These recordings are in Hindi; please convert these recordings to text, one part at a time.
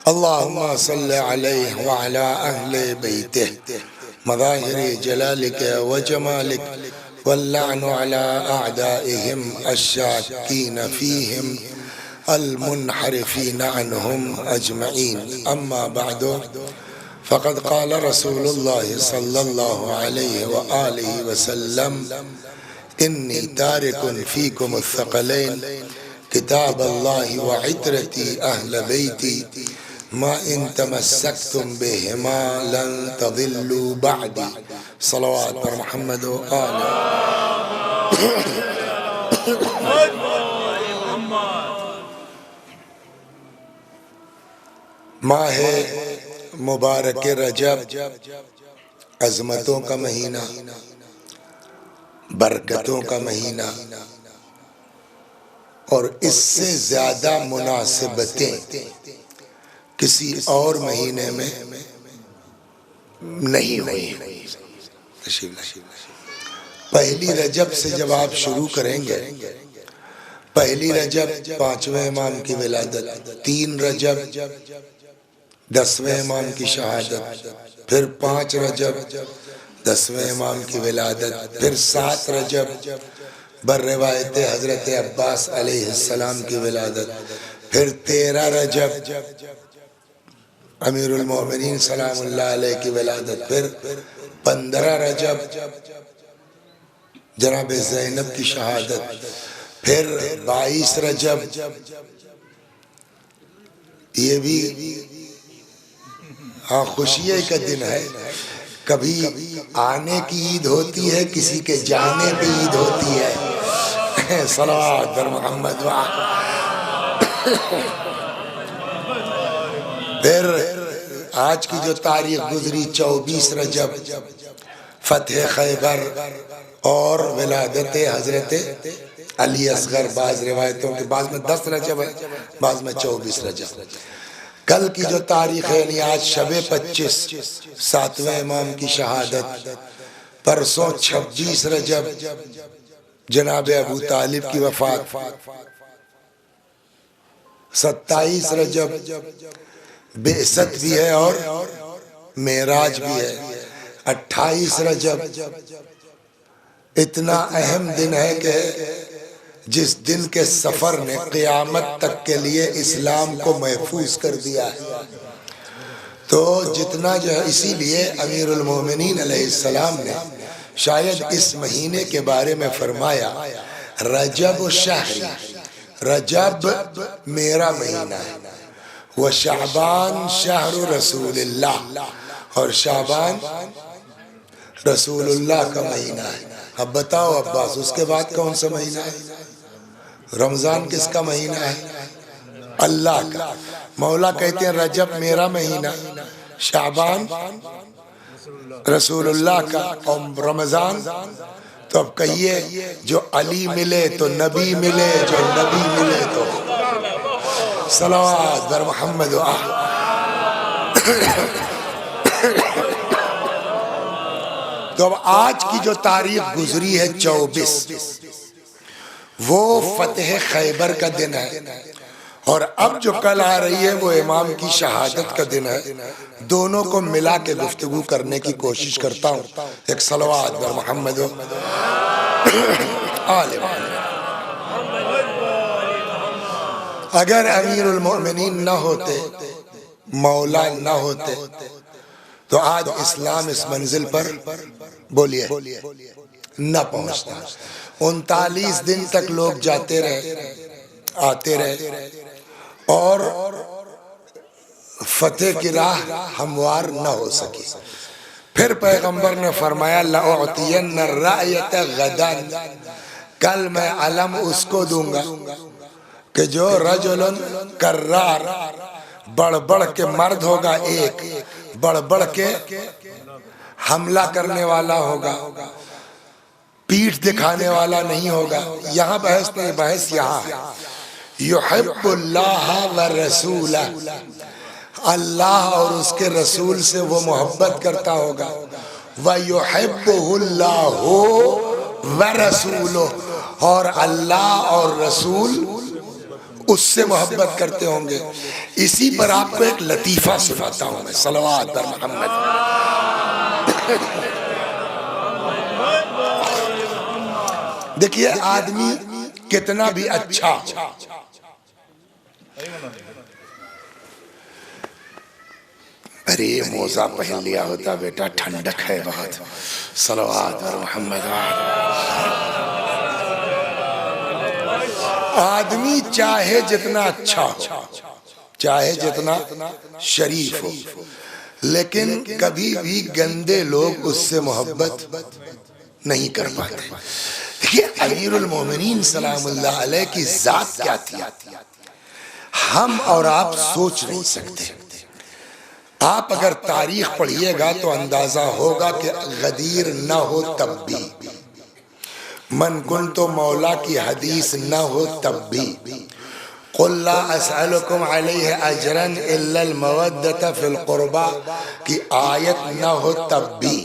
अल्लाहुम्मा सल्लि अलैहि व अला अहले बैतिहि मज़ाहिरि जलालिक व जमालिक वल्लअनु अला अअदाइहिम अश्शाकीन फीहिम अलमुनहरिफीन अन्हुम अजमईन। अम्मा बअदु फ़क़द क़ाल रसूलुल्लाहि सल्लल्लाहु अलैहि व आलिहि वसल्लम इन्नी तारिकुन फ़ीकुम अस-सकलैन किताबल्लाहि व इत्रती अहल बैती मा इन तमस्सक्तुम बिहिमा लन तज़िल्लू बअदी। सलवात पर मुहम्मद व आले। माह मुबारक रजब अज़मतों का महीना, बरकतों का महीना और इससे ज्यादा मुनासिबतें किसी और महीने में नहीं हुई। पहली रजब से जब आप शुरू करेंगे, पहली रजब 5वें इमाम की विलादत, 3 रजब 10वें इमाम की शहादत, फिर 5 रजब 10वें इमाम की विलादत, फिर 7 रजब बर रिवायत हजरत अब्बास अलैहिस्सलाम की विलादत, फिर 13 रजब अमीरुल मोमिनीन सलामुल्लाह अलैहि की विलादत, फिर 15 रजब जनाब ज़ैनब की शहादत, फिर 22 रजब ये भी हाँ खुशी का दिन है। कभी आने की ईद होती है, किसी के जाने की ईद होती है। सलावत पर मोहम्मद। फिर आज की जो तारीख गुजरी 24 रजब फतह खैबर और विलादत हजरत अली असगर, बाज रिवायतों के बाद में 10 रजब है, बाद में 24 रजब। कल की जो तारीख है यानी आज शबे 25 7वें इमाम की शहादत, परसों 26 रजब जनाब अबू तालिब की वफात, 27 रजब बेइज्जत भी है और मेराज भी है, 28 रजब इतना अहम दिन है कि जिस दिन के सफर ने क़यामत तक के लिए इस्लाम को महफूज कर दिया है। तो जितना जो है, इसीलिए अमीरुल मोमिनीन अलैहिस्सलाम ने शायद इस महीने के बारे में फरमाया रजब शहरी, रजब मेरा महीना है, वह शाबान शहरु रसूलुल्लाह, और शाबान रसूलुल्लाह का महीना है। अब बताओ अब्बास, उसके बाद कौन सा महीना है? रमजान किसका महीना है? अल्लाह का। मौला कहते हैं रजब मेरा महीना, शाबान रसूलुल्लाह का, और रमजान तो अब कहिए जो अली मिले तो नबी मिले, जो नबी मिले तो सलावत बर मोहम्मद। तो अब आज की जो तारीख गुजरी है 24, वो फतेह खैबर का दिन है, और अब जो कल आ रही है वो इमाम की शहादत का दिन है। दोनों को मिला के गुफ्तगू करने की कोशिश करता हूँ। एक सलवात बर मोहम्मद। अगर अमीरुल मोमिनीन न होते, मौला न होते, तो आज इस्लाम इस मंजिल पर बोलिए न पहुंचता। 39 दिन तक लोग जाते रहे, आते रहे, और फतेह की राह हमवार न हो सकी। फिर पैगंबर ने फरमाया लअतियन्न रायत गदन, कल मैं अलम उसको दूंगा कि जो रजुलन कर्रार, बढ़ बढ़ के मर्द होगा, एक बढ़ बढ़ के हमला करने वाला होगा, पीठ दिखाने वाला नहीं होगा। यहाँ बहस नहीं, बहस यहाँ है। युहिब्बुल्लाह व रसूला, अल्लाह और उसके रसूल से वो मोहब्बत करता होगा। व युहिब्बुहुल्लाहु व रसूलुहु, और अल्लाह और रसूल उससे मोहब्बत करते होंगे। इसी पर आपको एक लतीफा सुनाता हूं मैं, सलवात पर मोहम्मद। देखिए आदमी कितना भी अच्छा, अरे मोजा पहन लिया होता बेटा, ठंडक है बहुत, सलवात पर मोहम्मद। आदमी चाहे जितना अच्छा हो, चाहे जितना शरीफ हो, लेकिन कभी भी गंदे लोग उससे मोहब्बत नहीं कर पाते। देखिए अमीरुल मोमिनीन सलामुल्लाह अलैह की जात क्या थी, हम और आप सोच नहीं सकते। आप अगर तारीख पढ़िएगा तो अंदाजा होगा कि गदीर न हो तब भी, मन कुन तो मौला की हदीस न हो तब भी, कुल ला असअलुकुम अलैहि अजरन इल्लल मवद्दत फिल कुर्बा की आयत न हो तब भी,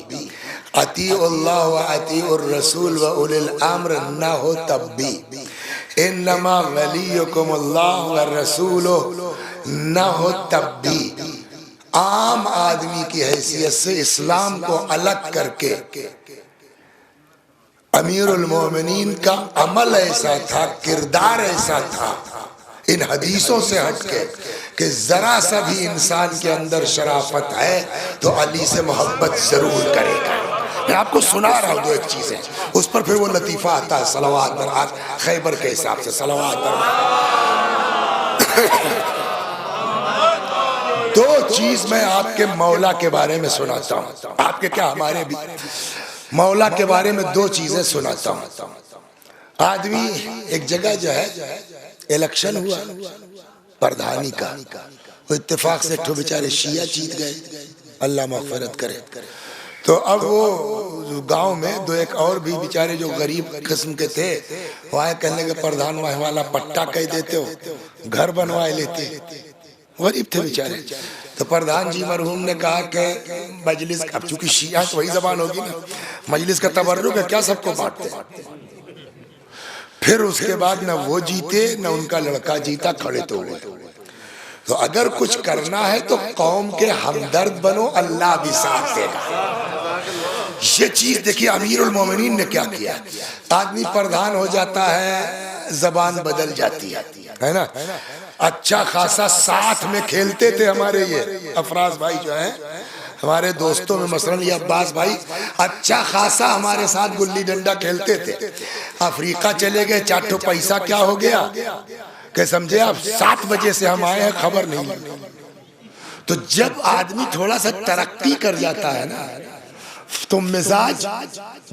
अतीउल्लाह व अतीउर रसूल व उलिल अम्र न हो तब भी, इन्नमा वलियुकुमुल्लाह व रसूलुहु न हो तब भी। आम आदमी की हैसियत से इस्लाम को अलग करके अमीरुल मोमिनीन का अमल ऐसा था, किरदार ऐसा था इन हदीसों से हटके कि जरा सा भी इंसान के अंदर शराफत है तो अली से मोहब्बत जरूर करेगा। मैं आपको सुना रहा हूं दो एक चीजें, उस पर फिर वो लतीफा आता है सलवात पर। आज खैबर के हिसाब से सलवात पर दो चीज मैं आपके मौला के बारे में सुनाता हूं, आपके क्या हमारे भी मौला के बारे में दो चीजें सुनाता हूं। आदमी एक जगह जो है इलेक्शन हुआ प्रधानी का, वो इत्तेफाक से ठो बेचारे शिया जीत गए, अल्लाह मग़फ़िरत करे। तो अब वो गांव में दो एक और भी बेचारे जो गरीब किस्म के थे, वहाँ कहने के प्रधान वाला पट्टा कह देते हो, घर बनवा लेते, गरीब थे बेचारे। तो प्रधान जी मरहूम ने कहा कि मजलिस, अब चूंकि शिया तो वही जबान होगी ना, मजलिस का तबर्रुक है क्या, सबको बांटते। फिर उसके बाद न वो जीते न उनका लड़का जीता, खड़े तो हुए। तो अगर कुछ करना है तो कौम के हमदर्द बनो, अल्लाह भी साथ देगा। ये चीज देखिए अमीरुल मोमिनीन ने क्या किया। आदमी प्रधान हो जाता है, जबान बदल जाती है ना। अच्छा खासा साथ में खेलते थे हमारे ये अफराज भाई जो है, हमारे दोस्तों में मसलन ये अब्बास भाई अच्छा खासा हमारे साथ गुल्ली डंडा खेलते थे। अफ्रीका चले गए, चाटो पैसा क्या हो गया कि समझे आप, 7 बजे से हम आए हैं, खबर नहीं। तो जब आदमी थोड़ा सा तरक्की कर जाता है ना तो मिजाज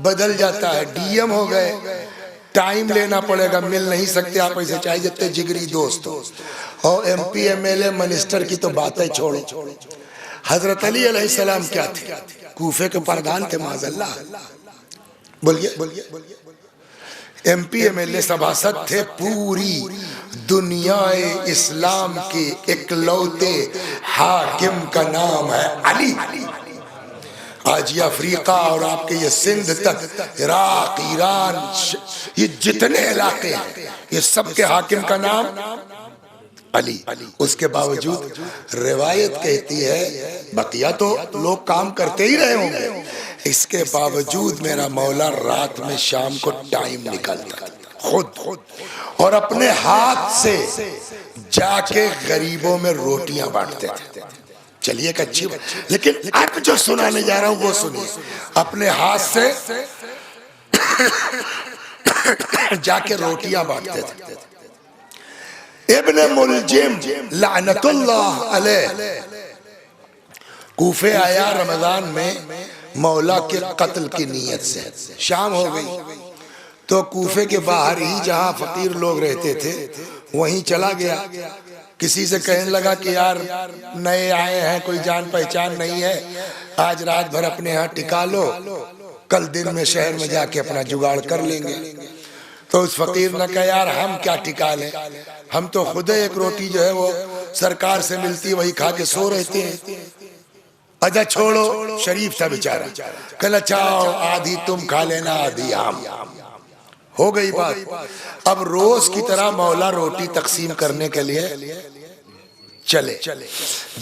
बदल जाता है। डीएम हो गए, टाइम लेना पड़ेगा, मिल नहीं सकते आप ऐसे, चाहे जितने जिगरी दोस्त हो। और एमपी एमएलए मिनिस्टर की तो बातें छोड़ो। हजरत अली अलैहिस्सलाम क्या थे, कूफे के प्रधान थे माज़अल्लाह, बोलिए एमपी एमएलए सभासद थे। पूरी दुनिया इस्लाम के इकलौते हाकिम का नाम है अली। आज ये अफ्रीका और आपके ये सिंध तक, इराक, ईरान, ये जितने इलाके हैं, ये सब के हाकिम का नाम अली। उसके बावजूद रिवायत कहती है, बकिया तो लोग काम करते ही रहे होंगे, इसके बावजूद मेरा मौला रात में शाम को टाइम निकालता खुद और अपने हाथ से जाके गरीबों में रोटियां बांटते थे। चलिए एक अच्छी बात, लेकिन अब जो सुनाने जा रहा हूं वो सुनिए। अपने हाथ से जाके रोटियां बांटते थे। इब्न मुलजिम लानतुल्लाह अलैह कूफे आया रमजान में मौला के कत्ल की नीयत से। शाम हो गई तो कूफे के बाहर ही जहां फकीर लोग रहते थे वहीं चला गया। किसी से कहने लगा कि यार नए आए हैं, कोई जान पहचान नहीं है, आज रात भर अपने यहाँ टिका लो, कल दिन में शहर में जाके अपना जुगाड़ कर लेंगे। तो उस फकीर ने कहा यार हम क्या टिका लें, हम तो खुद एक रोटी जो है वो सरकार से मिलती है वही खा के सो रहते हैं। अच्छा छोड़ो, शरीफ था बेचारा, कहला चाओ आधी तुम खा लेना आधी हम। हो गई बात। अब रोज की तरह मौला रोटी तकसीम करने के लिए चले।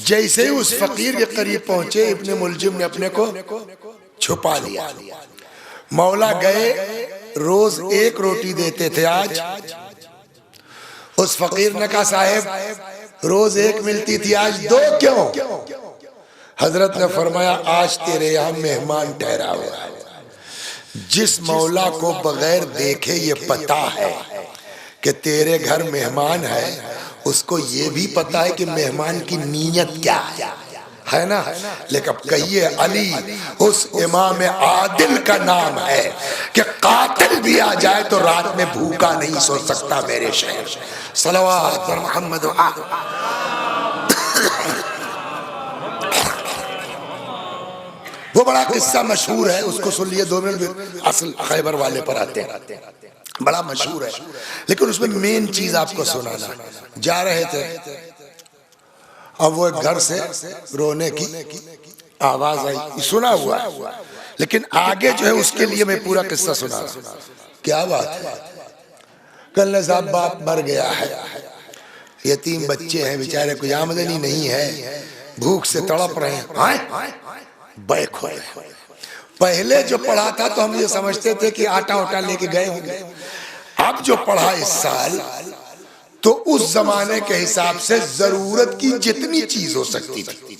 जैसे ही उस फकीर के करीब पहुंचे, इब्ने मुलजिम ने अपने को छुपा लिया। मौला गए, रोज एक रोटी देते थे, आज उस फकीर ने कहा साहेब रोज एक मिलती थी, आज दो क्यों? हजरत ने फरमाया आज तेरे यहाँ मेहमान ठहरा हुआ है। जिस मौला को बगैर देखे ये पता है कि तेरे घर मेहमान है, उसको ये भी पता है कि मेहमान की नीयत क्या है ना। लेकिन अब कहिए अली उस इमाम आदिल का नाम है कि कातिल भी आ जाए तो रात में भूखा नहीं सो सकता मेरे शहर। सलवात पर मोहम्मद। वो बड़ा किस्सा मशहूर है, उसको सुन लिए 2 मिनट, असल खैबर वाले पर आते हैं, बड़ा मशहूर है। लेकिन उसमें मेन चीज आपको सुनाना। जा रहे थे, अब वो एक घर से रोने की आवाज आई, सुना हुआ है, लेकिन आगे जो है उसके लिए मैं पूरा किस्सा सुना रहा। क्या बात? कल साहब बाप मर गया है, यतीम बच्चे हैं बेचारे, कोई आमदनी नहीं है, भूख से तड़प रहे हैं। बैक हो पहले जो पढ़ा था तो हम ये समझते थे कि आटा उटा लेके गए होंगे। अब जो पढ़ा इस साल, तो उस जमाने के हिसाब से जरूरत की जितनी चीज हो सकती थी,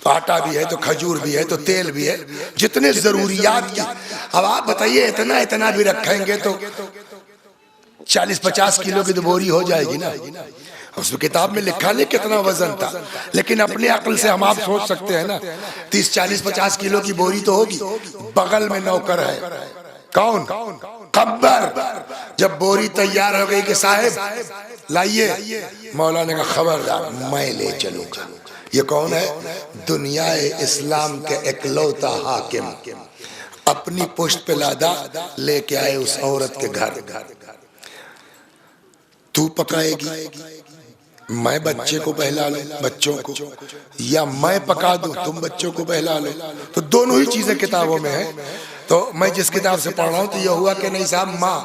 तो आटा भी है, तो खजूर भी है, तो तेल भी है, जितने जरूरियात की। अब आप बताइए इतना इतना भी रखेंगे तो 40-50 किलो की तो बोरी हो जाएगी ना। उसमें किताब में लिखा नहीं कितना वजन था, लेकिन अपने अक्ल से हम आप सोच सकते हैं ना, 30-40-50 किलो की बोरी तो होगी। बगल में नौकर है, कौन? कब्बर। जब बोरी तैयार हो गई कि साहब लाइए, मौला ने कहा खबरदार मैं ले चलूंगा। ये कौन है? दुनिया इस्लाम के इकलौता हाकिम, अपनी पुश्त पे लादा लेके आए उस औरत के घर। तू पकाएगी, मैं बच्चे को बहला लो, बच्चों को, या मैं पका दूं तुम बच्चों को बहला लो। तो दोनों ही चीजें किताबों में है। तो मैं जिस किताब से पढ़ रहा हूँ तो यह हुआ कि नहीं साहब, माँ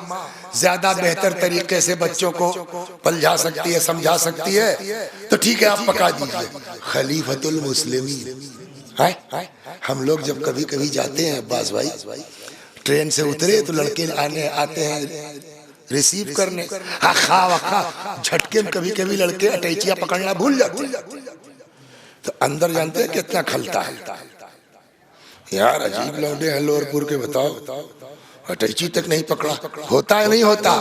ज्यादा बेहतर तरीके से बच्चों को पलझा सकती है, समझा सकती है, तो ठीक है आप पका दीजिए। खलीफतुल मुस्लिमीन है। हम लोग जब कभी कभी जाते हैं अब्बास भाई, ट्रेन से उतरे तो लड़के आते हैं रिसीव करने, झटके में कभी कभी लड़के अटैचियां पकड़ना भूल जाते हैं। तो अंदर जानते हैं कितना खलता है यार, अजीब लौंडे हैं लोरपुर के, बताओ अटैची तक नहीं पकड़ा, होता है नहीं होता।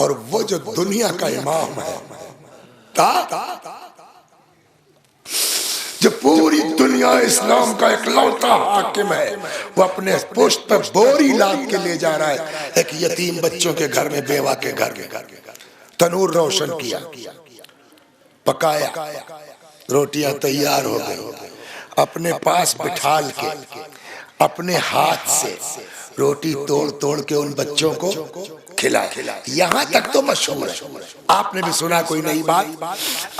और वो जो दुनिया का इमाम है, जो पूरी दुनिया इस्लाम का इकलौता हाकिम है, वो अपने पुश्त पर बोरी लाद के ले जा रहा है एक यतीम बच्चों के घर में, बेवा के घर में। तनूर रोशन किया, पकाया, रोटियां तैयार हो गई, अपने पास बिठाल के अपने हाथ से रोटी तोड़ तोड़ के उन बच्चों को खिलाया। यहाँ तक तो मशहूर है, आपने भी सुना, कोई नई बात।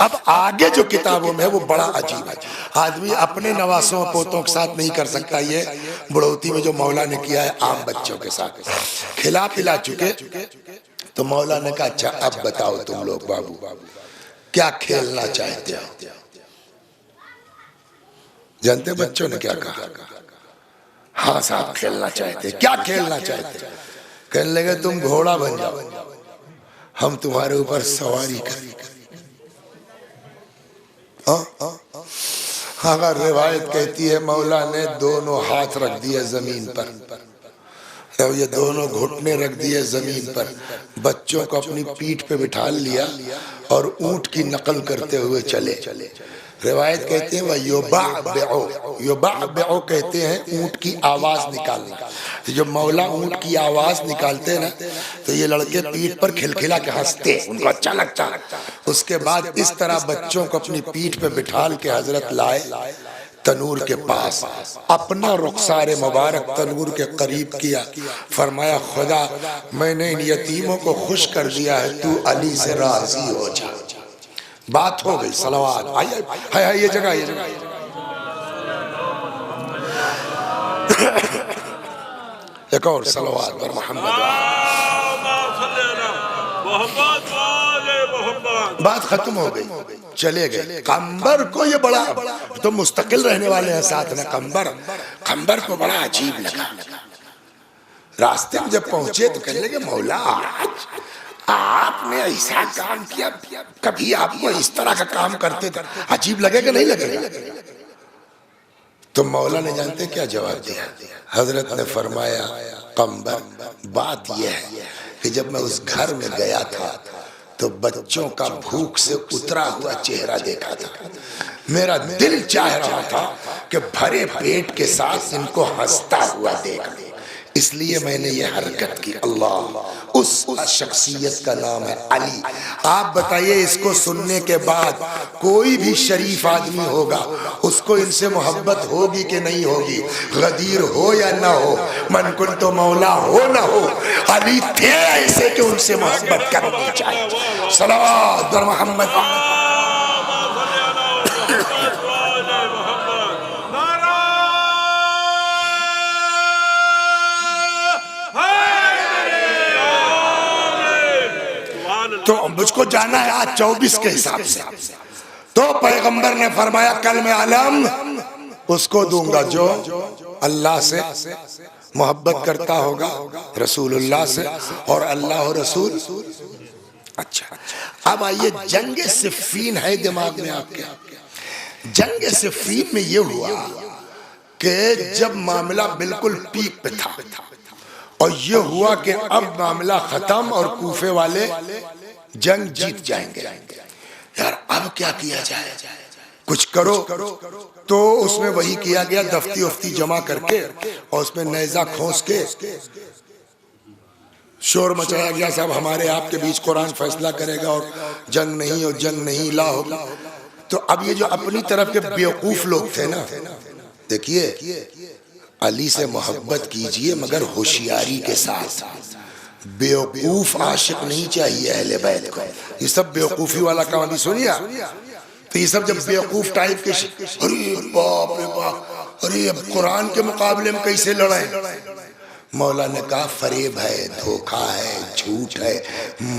अब आगे जो किताबों में है वो बड़ा अजीब है। आदमी अपने नवासों पोतों के साथ नहीं कर सकता, ये बुढ़ौती में जो मौला ने किया है आम बच्चों के साथ। खिला पिला चुके तो मौला ने कहा अच्छा अब बताओ तुम लोग बाबू क्या खेलना चाहते हो? जानते बच्चों ने क्या कहा? हाँ साहब खेलना चाहते। क्या खेलना चाहते? कहने लगे तुम घोड़ा बन जाओ, हम तुम्हारे ऊपर सवारी करें। अगर रिवायत कहती है मौला ने दोनों हाथ रख दिए जमीन पर, तो ये दोनों घुटने रख दिए जमीन पर, बच्चों को अपनी पीठ पे बिठा लिया और ऊंट की नकल करते हुए चले। रिवायत कहते हैं वह युबअ कहते हैं ऊंट की आवाज निकालना। तो जब मौला ऊंट की आवाज निकालते हैं ना, तो ये लड़के पीठ पर खिलखिला के हंसते, उनको अच्छा लगता। उसके बाद इस तरह बच्चों को अपनी पीठ पे बिठाल के हजरत लाए तनूर के पास, अपना रुखसार मुबारक तनूर के करीब किया, फरमाया खुदा मैंने इन यतीमों को खुश कर दिया है, तू अली से राजी हो जा। बात हो गई। सलावत है ये जगह, ये जगह एक और सलावत पर मोहम्मद। बात खत्म हो गई, चले गए। कंबर को ये बड़ा, तो मुस्तकिल रहने वाले हैं साथ में, कंबर को बड़ा अजीब लगा। रास्ते में जब पहुंचे तो कहने लगे मौला आपने ऐसा काम किया, कभी आपको इस तरह का काम करते थे, अजीब लगेगा नहीं लगेगा? तो मौला ने जानते क्या जवाब दिया? हजरत ने फरमाया कंबर, बात यह है कि जब मैं उस घर में गया था तो बच्चों का भूख से उतरा हुआ चेहरा देखा था, मेरा दिल चाह रहा था कि भरे पेट के साथ इनको हंसता हुआ देखा, इसलिए मैंने ये हरकत की। अल्लाह, उस शख्सियत का नाम है अली। आप बताइए, इसको सुनने के बाद कोई भी शरीफ आदमी होगा, उसको इनसे मोहब्बत होगी कि नहीं होगी? गदीर हो या ना हो, मन कुन तो मौला हो ना हो, अली थे ऐसे कि उनसे मोहब्बत करनी चाहिए। सलावत बर मोहम्मद। तो मुझको जाना है आज 24 के हिसाब से। तो पैगंबर ने फरमाया कल मैं आलम उसको दूंगा जो अल्लाह से मोहब्बत करता होगा, रसूलुल्लाह से, और अल्लाह और रसूल। अच्छा, अब आइए, जंग सिफ़ीन है दिमाग में आपके। जंग सिफ़ीन में ये हुआ कि जब मामला बिल्कुल पीक पे था और ये हुआ कि अब मामला खत्म और कूफे वाले जंग जीत जाएंगे, यार अब क्या किया जाए, कुछ करो। तो उसमें वही किया गया, दफ्ती वफ्ती जमा करके और उसमें नेजा खोस के शोर मचाया गया, साहब हमारे आपके बीच कुरान फैसला करेगा और जंग नहीं ला होगा। तो अब ये जो अपनी तरफ के बेवकूफ लोग थे ना, देखिए अली से मोहब्बत कीजिए मगर होशियारी के साथ, बेवकूफ आशिक नहीं चाहिए अहले बैत को। ये सब बेवकूफी वाला काम अभी सुनिए। तो ये सब जब बेवकूफ टाइप के, अरे बाप रे बाप, अरे अब कुरान के मुकाबले में कैसे लड़ाएं? मौला ने कहा फरेब है, धोखा है, झूठ है,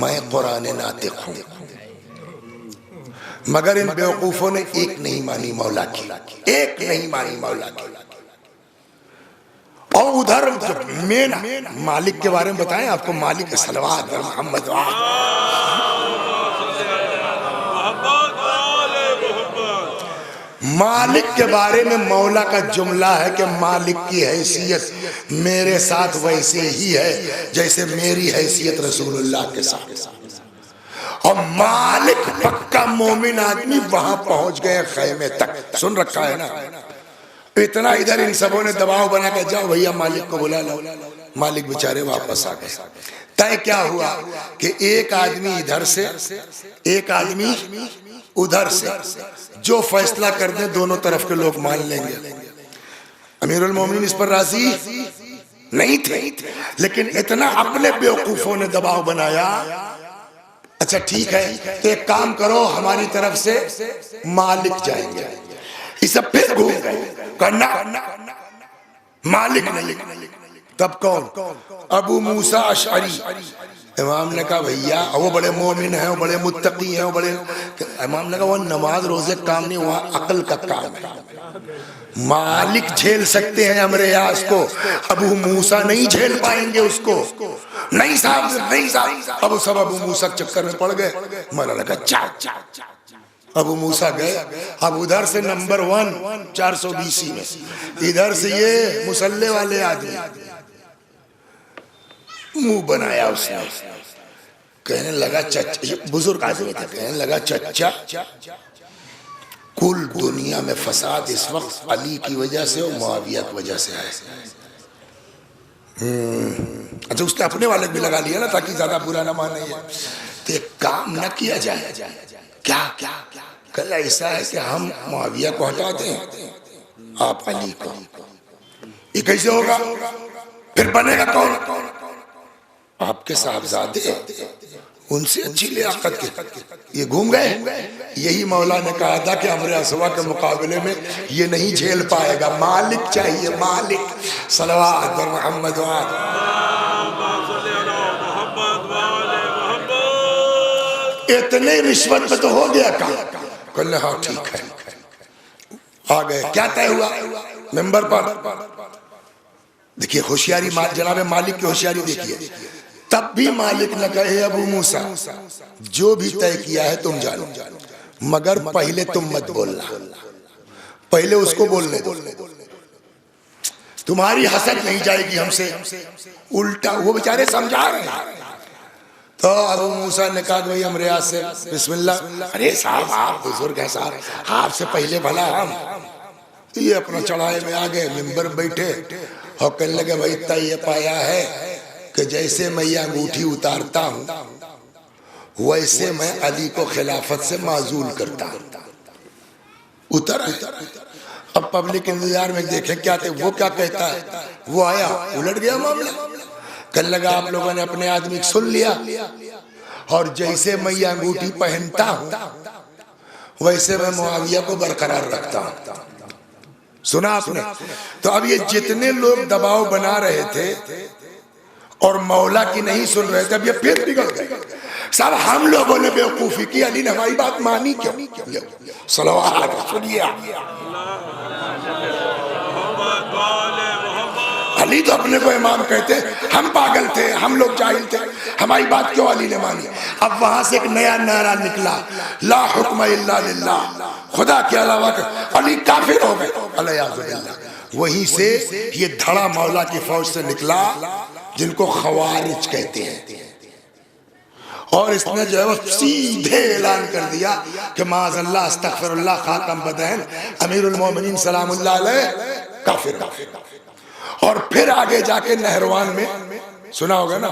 मैं कुरान नातिक हूं। मगर इन बेवकूफों ने एक नहीं मानी मौला की, एक नहीं मानी मौला की। और उधर मेन मालिक के बारे में बताएं आपको, मालिक सलवात मोहम्मद। मालिक के बारे में मौला का जुमला है कि मालिक की हैसियत मेरे साथ वैसे ही है जैसे मेरी हैसियत रसूलुल्लाह के साथ। और मालिक पक्का मोमिन आदमी वहां पहुंच गए खैमे तक, सुन रखा है ना। इतना इधर इन सबों ने दबाव बना के जाओ भैया मालिक को बुला लो, मालिक बेचारे वापस आ गए। तय क्या हुआ कि एक आदमी इधर से एक आदमी उधर से, जो फैसला कर दे दोनों तरफ के लोग मान लेंगे। अमीरुल मोमिनीन इस पर राजी नहीं थे, लेकिन इतना अपने बेवकूफों ने दबाव बनाया। अच्छा ठीक है, तो एक काम करो, हमारी तरफ से मालिक जाएंगे। ये सब फिर घूम गए, करना मालिक नहीं। तब कौन? अबू मूसा अशअरी। इमाम ने कहा भैया वो बड़े मोमिन हैं, वो बड़े मुत्तकी हैं, वो बड़े। इमाम ने कहा वो नमाज रोजे काम नहीं, वहाँ अकल का काम है। मालिक झेल सकते हैं अमरे यास को, अबू मूसा नहीं झेल पाएंगे उसको। नहीं साहब, नहीं साहब। अब सब अबू मूसा चक्कर में पड़ गए। मौला लगा चा अबू मूसा गए। अब उधर से नंबर 1 420 में, इधर से ये मुसल्ले वाले आदमी, मुंह बनाया उसने, कहने लगा चचा, बुजुर्ग आदमी था, कहने लगा चचा कुल दुनिया में फसाद इस वक्त अली की वजह से और मुआविया की वजह से है। अच्छा उसने अपने वाले भी लगा लिया ना ताकि ज्यादा बुरा ना माने। तो एक काम न किया जाए, क्या कल ऐसा है कि हम मुआविया को हटाते हैं, आप अली को। ये कैसे होगा? फिर बनेगा कौन? आपके साहबजादे, उनसे अच्छी लियाकत के। ये घूम गए। यही मौला ने कहा था कि अमर असवा के मुकाबले में ये नहीं झेल पाएगा, मालिक चाहिए, मालिक। सलवात मोहम्मद। इतने रिश्वत में तो हो गया काम। कहले हाँ ठीक है। आ गए, क्या तय हुआ मेंबर पर। देखिए होशियारी, जनाब मालिक की होशियारी देखिए। तब भी मालिक ने कहे अबू मूसा जो भी तय किया है तुम जानो, मगर पहले तुम मत बोलना, पहले उसको बोलने दो, तुम्हारी हसद नहीं जाएगी हमसे। उल्टा वो बेचारे समझा रहे हैं। तो अबू मूसा ने कहा भाई हम रियाज से बिस्मिल्लाह। अरे साहब आप बुजुर्ग हैं साहब, आपसे पहले भला हम। ये अपना चढ़ाए में आ गए, मिंबर बैठे और कहने लगे भाई तय ये पाया है कि जैसे मैं ये अंगूठी उतारता हूं वैसे मैं अली को खिलाफत से माजूल करता हूं। उतर अब पब्लिक इंतजार में देखे क्या थे, वो क्या कहता है। वो आया, उलट गया मामला। कहने लगा आप लोगों ने अपने आदमी को सुन लिया, और जैसे मैं ये अंगूठी पहनता हूं वैसे मैं मुआविया को बरकरार रखता हूं। सुना आपने। तो अब ये जितने लोग दबाव बना रहे थे और मौला की नहीं सुन रहे थे, अब ये फिर बिगड़ गए। साहब हम लोगों ने बेवकूफी की, अली ने हमारी बात मानी क्यों? सलावत सुनिए। अली तो अपने को इमाम कहते, हम पागल थे, हम लोग जाहिल थे, हमारी बात क्यों अली ने मानी? अब वहां से एक नया नारा निकला, ला हुक्म इल्ला लिल्लाह, खुदा के अलावा अली काफिर हो गए। अल्लाह। वहीं से ये धड़ा मौला की फौज से निकला जिनको खवारिज कहते हैं। और इसने जो है वो सीधे ऐलान कर दिया कि माज़अल्लाह अस्तग़फिरुल्लाह खातम बदन अमीरुल मोमिनीन सलामुल्लाह अलैह काफिर। और फिर आगे जाके नहरवान में सुना होगा ना,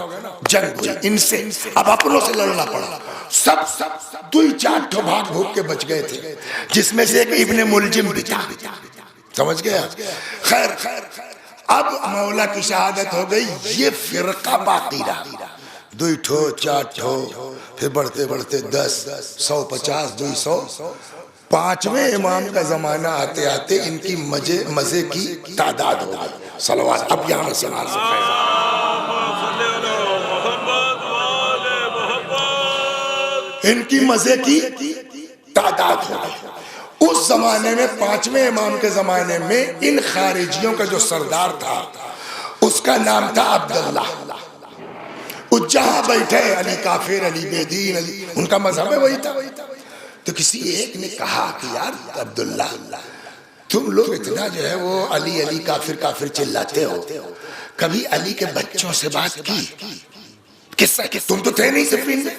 जंग हुई इनसे। अब अपनों से लड़ना पड़ा। सब 2-4 ठो भाग भूख के बच गए थे, जिसमें से एक इब्ने मुलजिम भी था। समझ गया? खैर अब मौला की शहादत हो गई, ये फिरका बाकी रहा। 2 ठो 4 ठो, फिर बढ़ते बढ़ते 10, 100, 50, 200। 5वें इमाम का जमाना आते आते इनकी मजे की तादाद हो गई। सलवात अब यहाँ सुना इनकी मजे की तादाद हो गई। उस जमाने में 5वें इमाम के जमाने में इन खारिजियों का जो सरदार था उसका नाम था अब्दुल्ला। जहां बैठे अली काफिर, अली बेदीन, अली उनका मजहब वही था। तो किसी एक ने कहा कि यार अब्दुल्ला तुम लोग इतना जो है वो अली अली काफिर काफिर चिल्लाते हो, कभी अली के बच्चों से बात की? किस्सा तुम तो थे नहीं सिफीन में,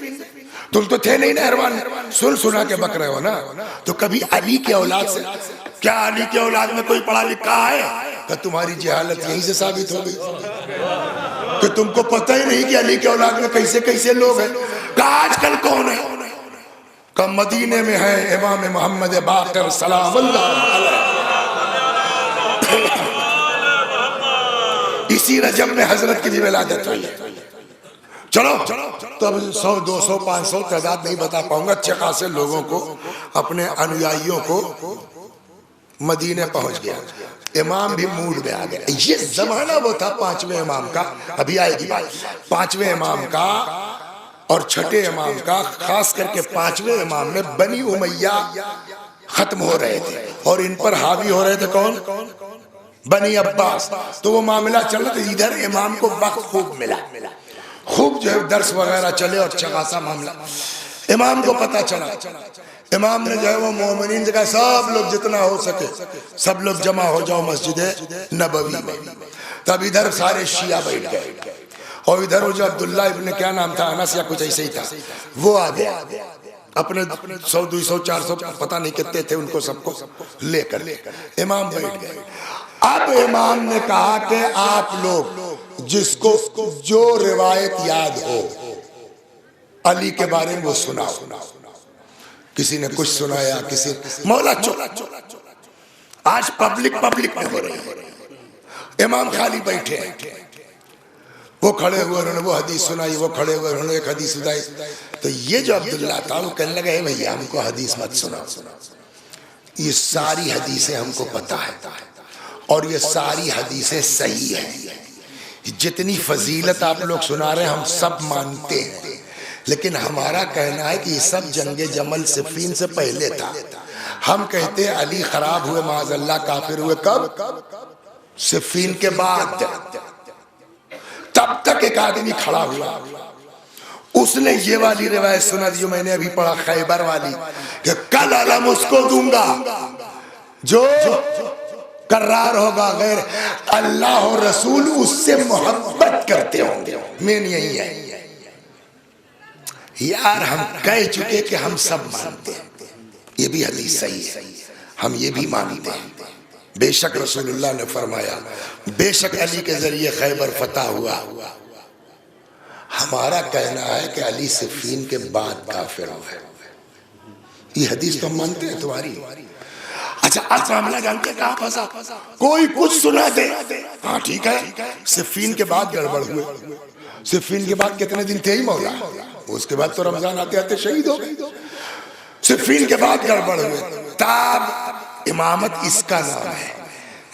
तुम तो थे नहीं नहरवान, सुना के बक रहे हो ना। तो कभी अली के औलाद से, क्या अली के औलाद में कोई पढ़ा लिखा है? तो तुम्हारी जहालत यहीं से साबित हो गई कि तुमको पता ही नहीं कि अली के औलाद में कैसे कैसे लोग हैं। आजकल कौन है? का मदीने में है इमाम मोहम्मद बाकर सलामुल्लाह अलैह। इसी रजब में हजरत की विलादत हुई है। चलो तब 100, 200, 500 तादाद नहीं बता पाऊंगा, अच्छे खासे लोगों को, अपने अनुयायियों को मदीने पहुंच गया। इमाम भी मूड में आ गया। ये जमाना वो था 5वें इमाम का, अभी आएगी बात। 5वें इमाम का और छठे इमाम का, खास करके 5वें इमाम में बनी उमैया खत्म हो रहे थे और इन पर हावी हो रहे थे कौन? बनी अब्बास। तो वो मामला चल रहा था। इधर इमाम को वक्त खूब मिला, खूब जो है दर्स वगैरह चले और अच्छा खासा मामला। इमाम को पता चला, इमाम ने जो है वो मोमिनीन से कहा सब लोग जितना हो सके सब लोग जमा हो जाओ मस्जिद नबवी में। तब इधर सारे शिया बैठ गए और इधर वो जो अब्दुल्ला इब्ने क्या नाम था, अनस या कुछ ऐसे ही था, वो आ गया अपने 100, 200, 400 पता नहीं कितने थे उनको सबको लेकर इमाम बैठ गए। अब इमाम ने कहा कि आप लोग जिसको जो रिवायत याद हो अली के बारे में वो सुनाओ। किसी ने कुछ सुनाया, किसी मौला चोला। आज पब्लिक में हो रही है। इमाम खाली बैठे हैं, वो खड़े हुए उन्होंने वो हदीस सुनाई, वो खड़े हुए उन्होंने एक हदीस सुनाई। तो ये जो अब्दुल्ला था वो कहने लगा भैया हमको हदीस मत सुनाओ, ये सारी हदीसें हमको पता है और ये सारी हदीसें सही है। जितनी फजीलत आप लोग सुना रहे हैं हम सब मानते हैं, लेकिन हमारा कहना है कि ये सब जंगे जमल सिफीन से पहले था। हम कहते हैं अली खराब हुए, माज़अल्लाह काफिर हुए कब? सिफीन के बाद। तब तक एक आदमी खड़ा हुआ, उसने ये वाली रिवायत सुना जो मैंने अभी पढ़ा खैबर वाली, कि कल अलम उसको दूंगा जो करार होगा गैर अल्लाह और रसूल उससे मोहब्बत करते होंगे। मेन यही है यार, हम कह चुके कि हम सब मानते हैं, ये भी हदीस सही है, हम ये भी मानते हैं। बेशक रसूलुल्लाह ने फरमाया, बेशक अली के जरिए खैबर फतह हुआ। हमारा कहना है कि अली सिफीन के बाद काफिर हुए। ये हदीस तो हम मानते हैं तुम्हारी। अच्छा आज मामला जानते कहाँ फंसा? कोई कुछ सुना दे, हाँ ठीक है, सिफीन के बाद गड़बड़ हुए। सिफीन के बाद कितने दिन थे ही मौला, उसके बाद तो रमजान आते आते शहीद हो गए। सिफीन के बाद गड़बड़ हुए, तब इमामत इसका नाम है।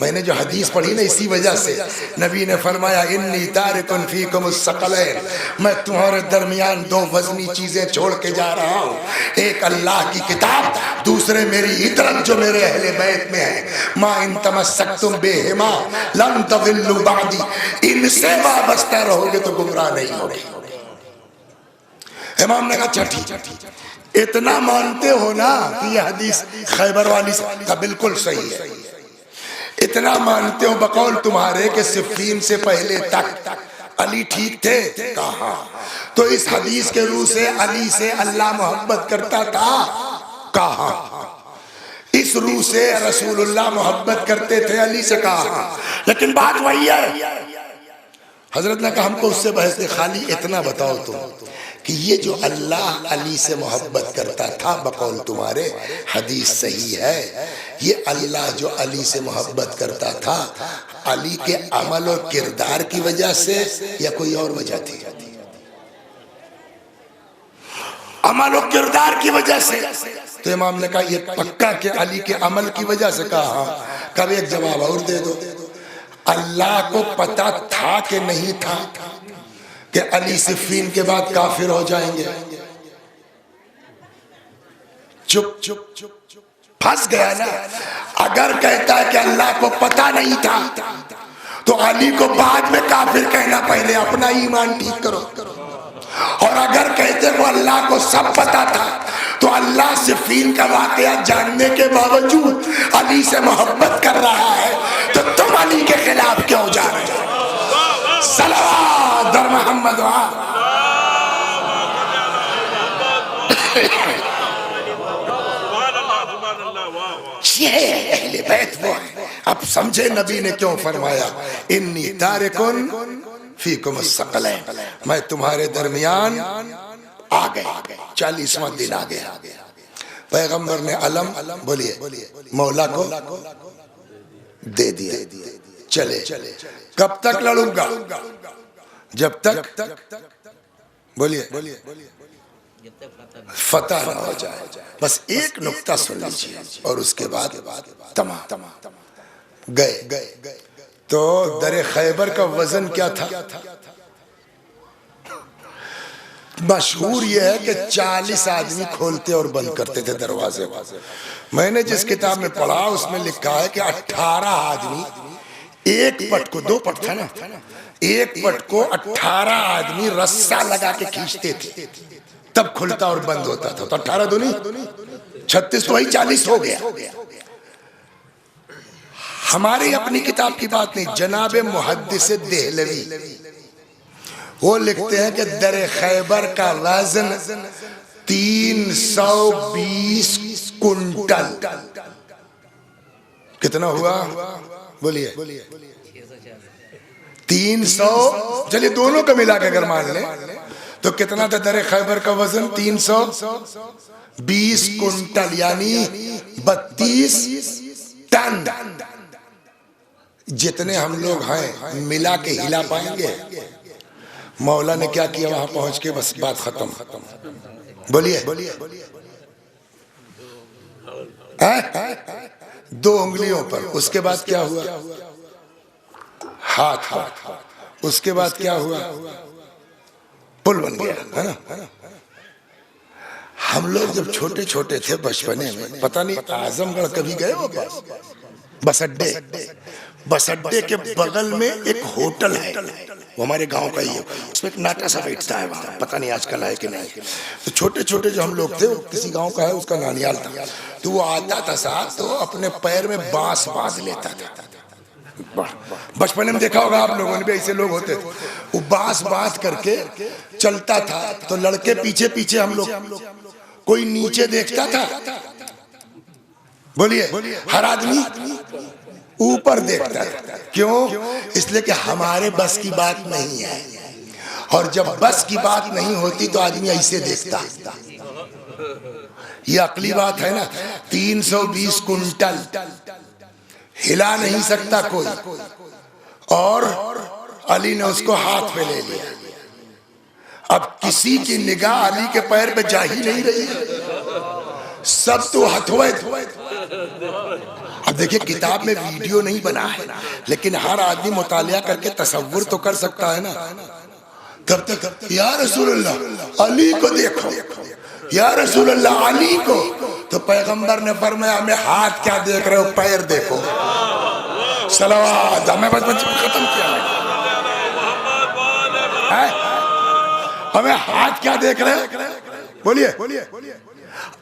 मैंने जो हदीस पढ़ी ना, इसी वजह से नबी ने फरमाया इन्नी तारिकुन फीकुमुस सकलैन, मैं तुम्हारे दरमियान दो वजनी चीजें छोड़ के जा रहा हूँ, एक अल्लाह की किताब, दूसरे मेरी इतरत जो मेरे अहले बैत में है। मा इन तमस्सक्तुम बिहिमा लन तज़िल्लु बादी, इनसे वाबस्ता रहोगे तो गुमराह नहीं होगे। इमाम ने कहा अच्छा ठीक, इतना मानते हो ना कि यह हदीस खैबर वाली का बिल्कुल सही है, इतना मानते हो बकौल तुम्हारे कि सिफीन से पहले तक अली ठीक थे? कहा तो इस हदीस के रूह से अली से अल्लाह मोहब्बत करता था। कहा इस रूह से रसूलुल्लाह मोहब्बत करते थे अली से। कहा लेकिन बात वही है, हजरत ने कहा हमको उससे बहस नहीं, खाली इतना बताओ तुम कि ये जो अल्लाह अली से मोहब्बत करता था बकौल तुम्हारे, हदीस सही है, ये अल्लाह जो अली से मोहब्बत करता था अली के अमल और किरदार की वजह से या कोई और वजह थी? अमल और किरदार की वजह से। तो इमाम ने कहा ये पक्का कि अली के अमल की वजह से। कहा कब? एक जवाब और दे दो, अल्लाह को पता था कि नहीं था कि अली सिफीन के बाद काफिर हो जाएंगे? चुप चुप चुप चुप, फंस गया ना। अगर कहता है कि अल्लाह को पता नहीं था तो अली को बाद में काफिर कहना, पहले अपना ईमान ठीक करो। और अगर कहते वो अल्लाह को सब पता था तो अल्लाह सिफीन का वाकया जानने के बावजूद अली से मोहब्बत कर रहा है, तो तुम अली के खिलाफ क्यों जा रहे हो? सलावत दर मोहम्मद। ये अहले बैत वो है। अब समझे नबी ने क्यों फरमाया इन्नी तारिकुन फीकुमुस सकलैन, मैं तुम्हारे दरमियान आ गए। 40वां दिन आ गया। पैगंबर ने अलम बोलिए मौला को दे दिया, चले। कब तक लड़ूंगा? जब तक बोलिए फतह ना हो जाए। बस एक नुक्ता सुन लीजिए और उसके बाद तमाम गए। तो दरे खैबर का वजन क्या था? मशहूर यह है कि 40 आदमी खोलते और बंद करते थे दरवाजे। मैंने जिस किताब में पढ़ा उसमें लिखा है कि 18 आदमी एक पट को, 2 पट था ना, एक पट को 18 आदमी रस्सा लगा के खींचते थे, तब खुलता और बंद होता था। तो 18 दूनी 36, तो वही 40 हो गया। हमारी अपनी किताब की बात नहीं, जनाब मुहद्दिस देहलवी वो लिखते हैं कि दरे खैबर का वजन 320 कुंटल। कितना हुआ? बोलिए 300। चलिए दोनों का मिला के अगर मान लें तो कितना था दरे खैबर का वजन? 320 कुंटल, यानी 32 टन। जितने हम लोग हैं मिला के हिला पाएंगे? मौला ने क्या किया वहां पहुंच के? बस बात खत्म। बोलिए 2 उंगलियों पर। उसके बाद क्या हुआ? हाथ। उसके बाद क्या हुआ? पुल बन गया, है ना? हम लोग जब छोटे छोटे थे बचपने में, पता नहीं आजमगढ़ कभी गए हो? बस अड्डे, बस अड्डे के बगल में एक होटल है, वो हमारे गांव का ही है। उसमें एक नाटा सा बैठता है वहाँ, पता नहीं आजकल है कि नहीं। तो छोटे छोटे जो हम लोग थे, वो किसी गांव का है, उसका नानियाल था। तो वो आता था साथ, तो अपने पैर में बांस बांध लेता था। बचपन में देखा होगा आप लोगों ने भी, ऐसे लोग होते थे। वो बांस बांध करके चलता था, तो लड़के पीछे पीछे, हम लोग, कोई नीचे देखता था, बोलिए, हर आदमी ऊपर देखता था। क्यों? इसलिए कि हमारे बस की बात नहीं है, और जब बस की बात नहीं होती तो आदमी ऐसे देखता। ये अकली बात है ना। 320 कुंटल हिला नहीं सकता कोई, और अली ने उसको हाथ पे ले लिया। अब किसी की निगाह अली के पैर पे जा ही नहीं रही है, सब तो हथुए। अब देखिए, किताब में वीडियो नहीं बना है, लेकिन हर आदमी मुतालिया करके तसव्वुर तो कर सकता है ना। तब तक या रसूल अल्लाह अली को देखो, या रसूल अल्लाह अली को। तो पैगंबर ने फरमाया, हमें हाथ क्या देख रहे हो, पैर देखो। सलावत, हमें बस खत्म किया है। हमें हाथ क्या देख रहे हो, बोलिए।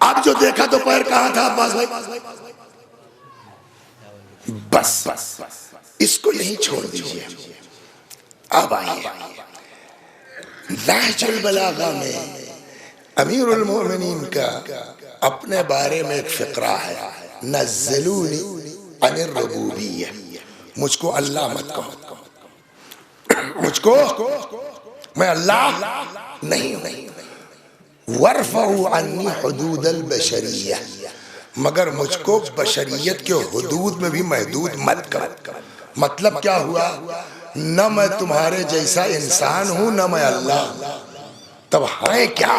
अब जो देखा तो पैर कहाँ था अब्बास भाई? बस इसको यही छोड़ दीजिए। अब आइए, नहजुल बलागा में अमीरुल मोमिनीन का अपने बारे में एक फिक्रा है, नज़्ज़लूनी अनिर रुबूबिय्या, मुझको अल्लाह मत कहो, मुझको, मैं अल्लाह नहीं हूं। वर्फ़उ अन्नी हुदूदल बशरिय्या, मगर मुझको बशरियत के हुदूद में भी महदूद मत करो। मतलब क्या हुआ? न मैं तुम्हारे जैसा इंसान हूं, न मैं अल्लाह। तब है क्या?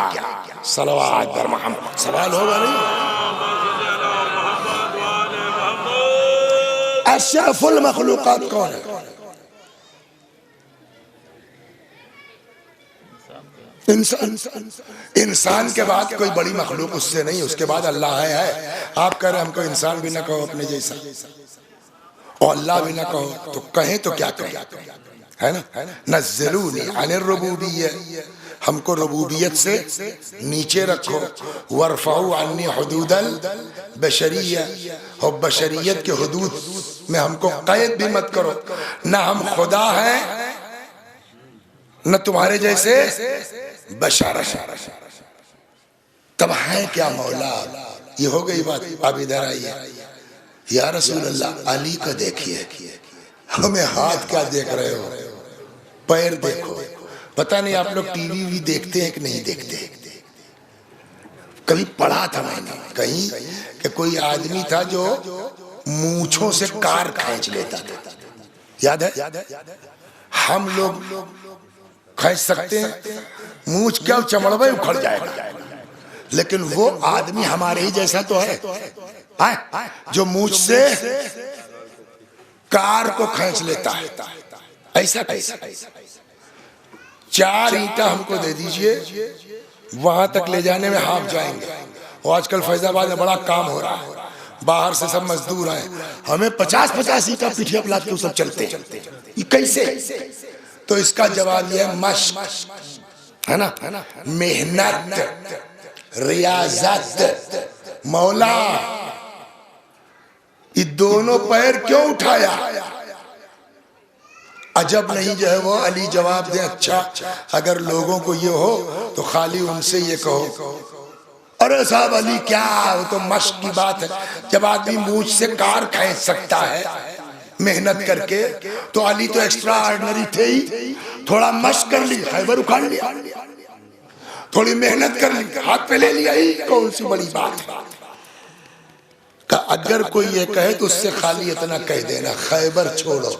सलवात बर मोहम्मद। सवाल होगा नहीं? अशरफुल मखलूकात कौन है? इंसान के बाद कोई बड़ी मखलूक उससे नहीं, उसके बाद अल्लाह है। आप कह रहे हमको इंसान भी ना कहो अपने जैसा, और अल्लाह भी ना कहो, तो कहें तो क्या कहें, है ना? नज़्ज़लूनी अनिर रुबूबिय्या, हमको रुबूबियत से नीचे रखो। वर्फ़उ अन्नी हुदूदल बशरिय्या, और बशरियत के हुदूद में हमको कैद भी मत करो। ना हम खुदा हैं, न तुम्हारे जैसे बशर। तब है क्या मौला? ये हो गई बात। अब इधर आइए, या रसूल अल्लाह अली को देखिए, हमें हाथ क्या देख रहे हो, पैर देखो। पता नहीं आप लोग टीवी भी देखते हैं कि नहीं देखते? कभी पढ़ा था मैंने कहीं कि कोई आदमी था जो मूंछों से कार खींच लेता था। याद है? हम लोग खींच सकते हैं, मूंछ क्या चमड़वा उखड़ जाएगा, लेकिन वो आदमी हमारे ही जैसा तो है, जो मूंछ से कार को खींच लेता है। ऐसा कैसा? 4 ईंटा हमको दे दीजिए, वहां तक ले जाने में हाफ जाएंगे। और आजकल फैजाबाद में बड़ा काम हो रहा है, बाहर से सब मजदूर आए, हमें 50-50 ईंटा पीठिया पिला के सब चलते हैं। ये कैसे? तो इसका जवाब यह है, मश्क है ना, मेहनत, रियाजत। मौला ये दोनों पैर क्यों उठाया? अजब नहीं जो है वो अली जवाब दे, अच्छा अगर लोगों को ये हो तो खाली उनसे ये कहो, अरे साहब अली क्या, वो तो मश्क की बात है। जब आदमी मूंछ से कार खींच सकता है मेहनत करके, तो अली तो एक्स्ट्रा ऑर्डिनरी थे ही। थोड़ा मश्क कर ली, खैबर उखाड़ लिया, थोड़ी मेहनत कर ली, हाथ पे ले लिया, ही कौन सी बड़ी बात है? का अगर कोई ये कहे तो उससे खाली इतना कह देना, खैबर छोड़ो,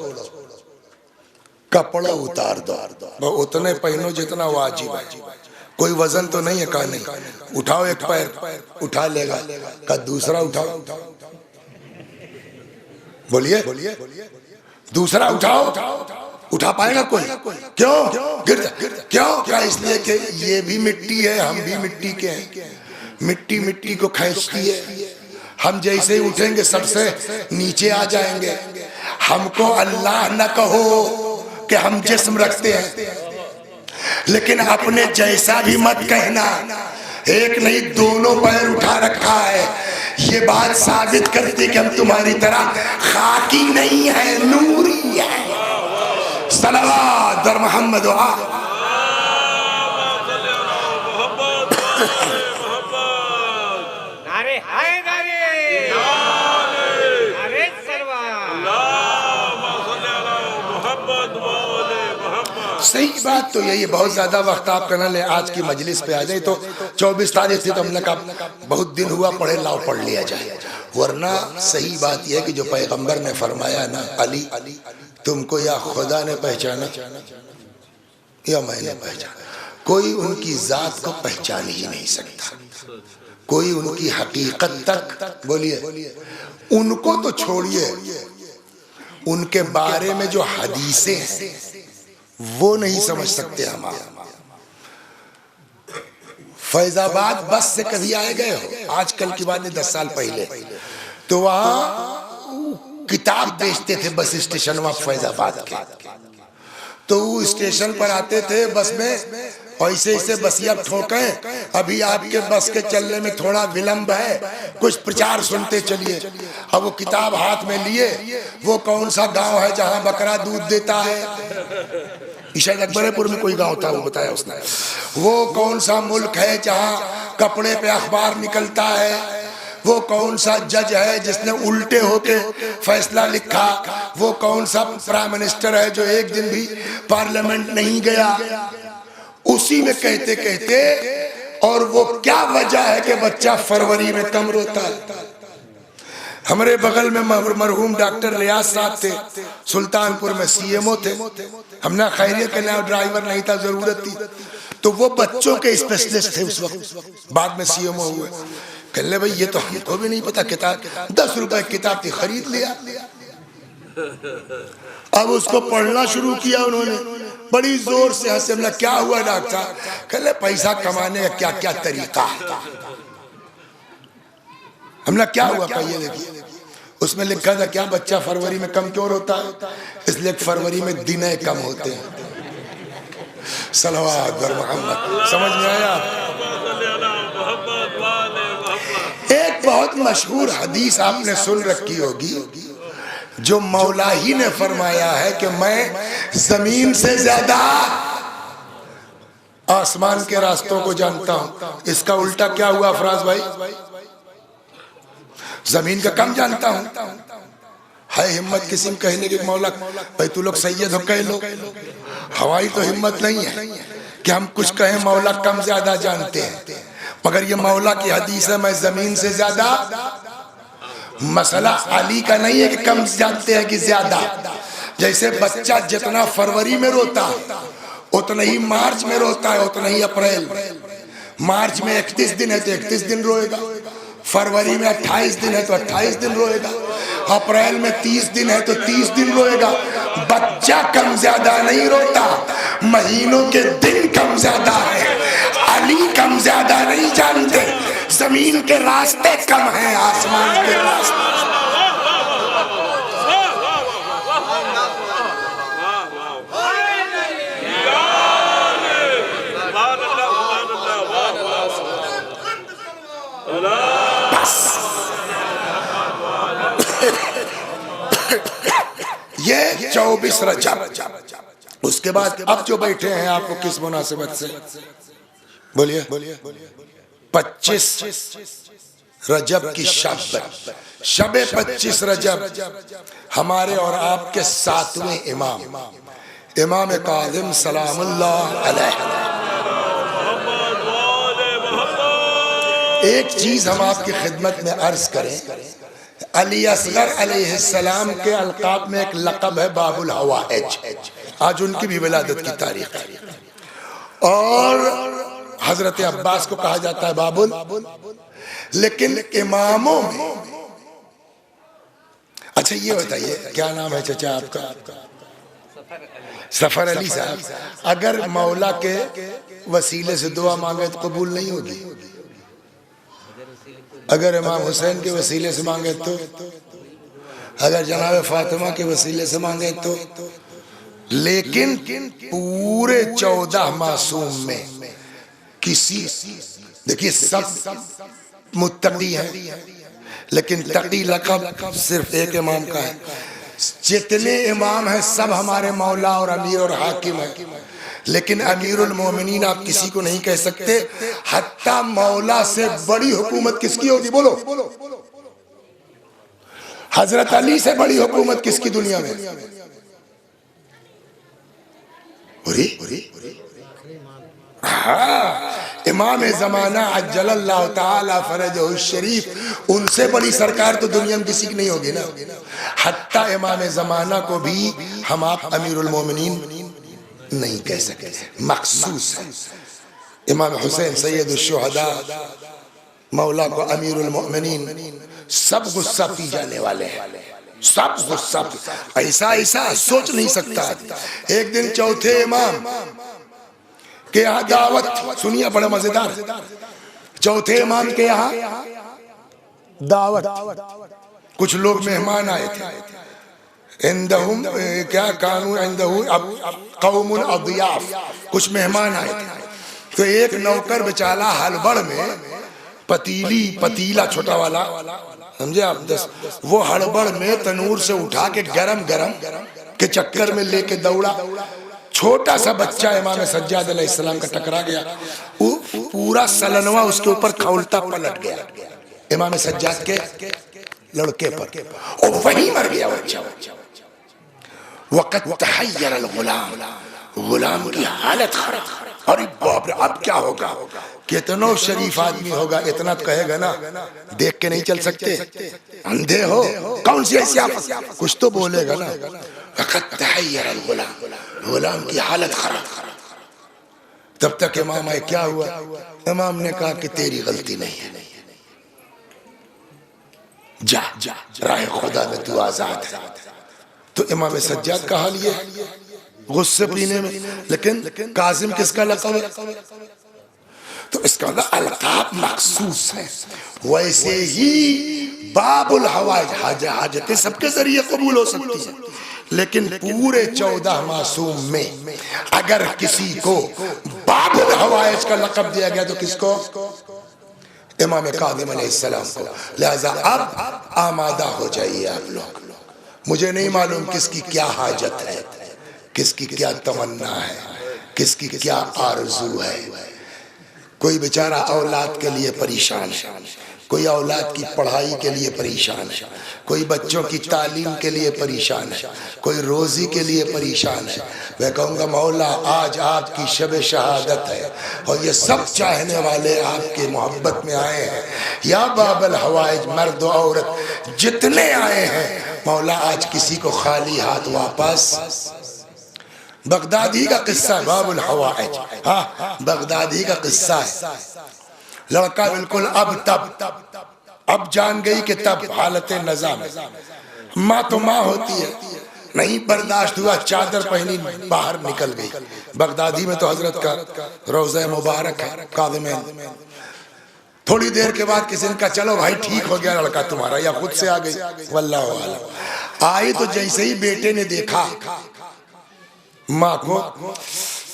कपड़ा उतार दो, वो उतने पहनो जितना वाजिब है। कोई वजन तो नहीं है, कहा नहीं, उठाओ एक पैर, उठा लेगा, का दूसरा उठाओ, बोलिए, दूसरा उठाओ, उठा पाएगा कोई? क्यों? गिर क्यों? क्या? इसलिए कि ये भी मिट्टी है, हम भी मिट्टी के हैं। मिट्टी मिट्टी को खींचती है। हम जैसे ही उठेंगे सबसे नीचे आ जाएंगे। हमको अल्लाह न कहो कि हम जिस्म रखते हैं, लेकिन अपने जैसा भी मत कहना। एक नहीं दोनों पैर उठा रखा है, ये बात साबित करती कि हम तुम्हारी तरह खाकी नहीं है, नूरी है। सल्लल्लाहु अलैहि मोहम्मद सही बात तो यही। बहुत ज्यादा वक्त आपका न ले, आज की मजलिस पे आ जाए तो 24 तारीख थी तो हमने कहा बहुत दिन हुआ पढ़े, लाओ पढ़ लिया जाए। वरना सही बात यह है कि जो पैगंबर ने फरमाया ना, अली तुमको या खुदा ने पहचाना या मैंने पहचाना, कोई उनकी जात को पहचान ही नहीं सकता, कोई उनकी हकीकत तक, बोलिए उनको तो छोड़िए, उनके बारे में जो हदीसें हैं वो नहीं समझ सकते हम। फैजाबाद बस से कभी आए गए हो? आजकल की बात नहीं, 10 साल पहले तो वहां किताब बेचते थे बस स्टेशन वहां फैजाबाद के। तो वो स्टेशन पर आते थे बस में, ऐसे ऐसे बसिया ठोके, अभी आपके बस के चलने में थोड़ा विलंब है, कुछ प्रचार सुनते चलिए। अब वो किताब हाथ में लिए, वो कौन सा गांव है जहां बकरा दूध देता है? शायद अकबरपुर में कोई गांव था, वो बताया उसने। वो कौन सा मुल्क है जहां कपड़े पे अखबार निकलता है? वो कौन सा जज है जिसने उल्टे होके फैसला लिखा? वो कौन सा प्राइम मिनिस्टर है जो एक दिन भी पार्लियामेंट नहीं गया? उसी में कहते कहते, और वो क्या वजह है कि बच्चा फरवरी में कम रोता है। हमारे बगल में मरहूम डॉक्टर रियाज साहब थे, सुल्तानपुर में सीएमओ थे। हमने खैरियत के लिए ड्राइवर नहीं था, जरूरत थी, तो वो बच्चों के स्पेशलिस्ट थे उस वक्त, बाद में सीएमओ हुए। कहले भाई ये तो हमको भी नहीं पता, किताब 10 रुपए किताब थी, खरीद लिया। अब उसको पढ़ना शुरू किया उन्होंने, बड़ी जोर से हंसे। हमने क्या हुआ डॉक्टर? कहले पैसा कमाने का क्या क्या तरीका है। हमने क्या हुआ? कहिए देखिए, उसमें लिखा था क्या बच्चा फरवरी में कम क्यों रोता है? इसलिए फरवरी में दिन कम होते हैं। सल्लल्लाहु अलैहि मोहम्मद, समझ में आया? एक बहुत मशहूर हदीस आपने सुन रखी होगी, जो मौला ही ने फरमाया है कि मैं जमीन से ज्यादा आसमान के रास्तों को जानता हूं। इसका उल्टा क्या हुआ अफराज भाई? जमीन का कम जानता हूं। है हिम्मत किसी में कहने की मौला भाई तू लोग सैयद हो कह लो। हमारी तो हिम्मत नहीं है कि हम कुछ कहें मौला कम ज्यादा जानते हैं, मगर ये मौला की हदीस है, मैं जमीन से ज्यादा। मसला अली का नहीं है कि कम जानते हैं कि ज्यादा। जैसे बच्चा जितना फरवरी में रोता उतना ही मार्च में रोता है, उतना ही अप्रैल में। मार्च में 31 दिन है तो 31 दिन रोएगा, फरवरी में 28 दिन है तो 28 दिन रोएगा, अप्रैल में 30 दिन है तो 30 दिन रोएगा। बच्चा कम ज्यादा नहीं रोता, महीनों के दिन कम ज्यादा है। अली कम ज्यादा नहीं जानते, जमीन के रास्ते कम हैं, आसमान के रास्ते। ये 24 रजब। उसके बाद अब जो बैठे हैं आपको किस मुनासिबत से बोलिए? 25 रजब की शब 25 रजब हमारे और आपके 7वें इमाम काज़िम सलामुल्लाह अलैह। एक चीज हम आपकी खिदमत में अर्ज करें, अली असगर अलैहिस्सलाम के अलकाब में एक लक़ब है बाबुल हवाइज। आज उनकी भी विलादत की तारीख है, और हजरत अब्बास को कहा जाता है बाबुल। लेकिन इमामों में, अच्छा ये बताइए क्या नाम है चाचा आपका? सफर अली साहब। अगर मौला के वसीले से दुआ मांगे तो कबूल नहीं होगी? अगर इमाम हुसैन के वसीले से मांगे तो, अगर जनाब फातिमा के वसीले से मांगे तो, लेकिन पूरे 14 मासूम में किसी, देखिए सब मुत्तकी हैं, लेकिन तकी लक़ब सिर्फ एक इमाम का है। जितने इमाम हैं सब हमारे मौला और अमीर और हाकिम हैं, लेकिन अमीरुल मोमिनीन आप किसी को नहीं कह सकते। हत्ता मौला से बड़ी हुकूमत किसकी होगी बोलो? हजरत अली से बड़ी हुकूमत किसकी दुनिया में? हाँ, इमाम ज़माना अज्जलल्लाहु ताला फरजहु शरीफ, उनसे बड़ी सरकार तो दुनिया में किसी की नहीं होगी ना। हत्ता इमाम ज़माना को भी हम आप अमीरुल मोमिनीन नहीं कह सकते, मखसूस है। इमाम हुसैन सैयदुल शुहदा, मौला को अमीरुल मोमिनीन, सब गुस्सा पी जाने वाले हैं, सब गुस्सा। ऐसा ऐसा सोच नहीं सकता। एक दिन चौथे इमाम के यहाँ दावत, सुनिए बड़ा मजेदार, चौथे इमाम के यहाँ दावत, कुछ लोग मेहमान आए थे। इंदहुम क्या कानून इंदहु कौमुन अदियाफ, कुछ मेहमान आए थे। तो एक नौकर बेचारा हड़बड़ में पतीला छोटा वाला, समझे आप, वो हड़बड़ में तनूर से उठा के गरम गरम के चक्कर में लेके दौड़ा। छोटा सा बच्चा इमाम सज्जाद अलैहिस्सलाम का टकरा गया, वो पूरा सलनवा उसके ऊपर खौलता पलट गया इमाम सज्जाद के लड़के पर, और वहीं मर गया बच्चा। वक़त तहय्यर गुलाम, गुलाम की हालत खराब। अरे बाप रे, अब क्या होगा? कितनो शरीफ आदमी होगा, इतना तो कहेगा ना, देख के नहीं चल सकते, अंधे हो, कौन सी ऐसी आफत, कुछ तो बोलेगा ना। वक़त तहय्यर गुलाम, गुलाम की हालत खराब। तब तक इमाम आए, क्या हुआ? इमाम ने कहा कि तेरी गलती नहीं है, जा जा राह खुदा में तू आजाद है। तो इमाम सज्जाद का हाल ये है, गुस्से पीने में। लेकिन काजिम किसका लक़ब है? तो इसका अलक़ाब मखसूस है। वैसे ही बाबुल हवाइज, हाजतें सबके जरिए कबूल हो सकती है, लेकिन पूरे 14 मासूम में अगर किसी को बाबुल हवाइज का लक़ब दिया गया तो किसको? इमाम काज़िम अलैहिस्सलाम को। लिहाजा अब आमादा हो जाइए आप लोग। मुझे नहीं मालूम किसकी क्या हाजत है, किसकी क्या तमन्ना है, किसकी क्या आरज़ू है। कोई बेचारा औलाद के लिए परेशान है, कोई औलाद की पढ़ाई के लिए परेशान है, कोई बच्चों की तालीम के लिए परेशान है, कोई रोज़ी के लिए परेशान है। मैं कहूँगा मौला आज आपकी शब शहादत है और ये सब चाहने वाले आपके मोहब्बत में आए हैं। या बाबल हवाइज, मर्द औरत जितने आए हैं मौला, आज किसी को खाली हाथ वापस। बगदादी का किस्सा है बाबुल हवाइज, हाँ बगदादी का किस्सा है। लड़का बिल्कुल अब जान गई कि तब हालत नज़ा में, माँ तो माँ होती है, नहीं बर्दाश्त हुआ, चादर पहनी बाहर निकल गई। बगदादी में तो हजरत का रोज़ा मुबारक है काज़िम। थोड़ी देर के बाद किसी ने कहा चलो भाई ठीक हो गया लड़का तुम्हारा, या खुद से आ गई, वल्लाहु आलम। आई तो जैसे ही बेटे ने देखा माँ को,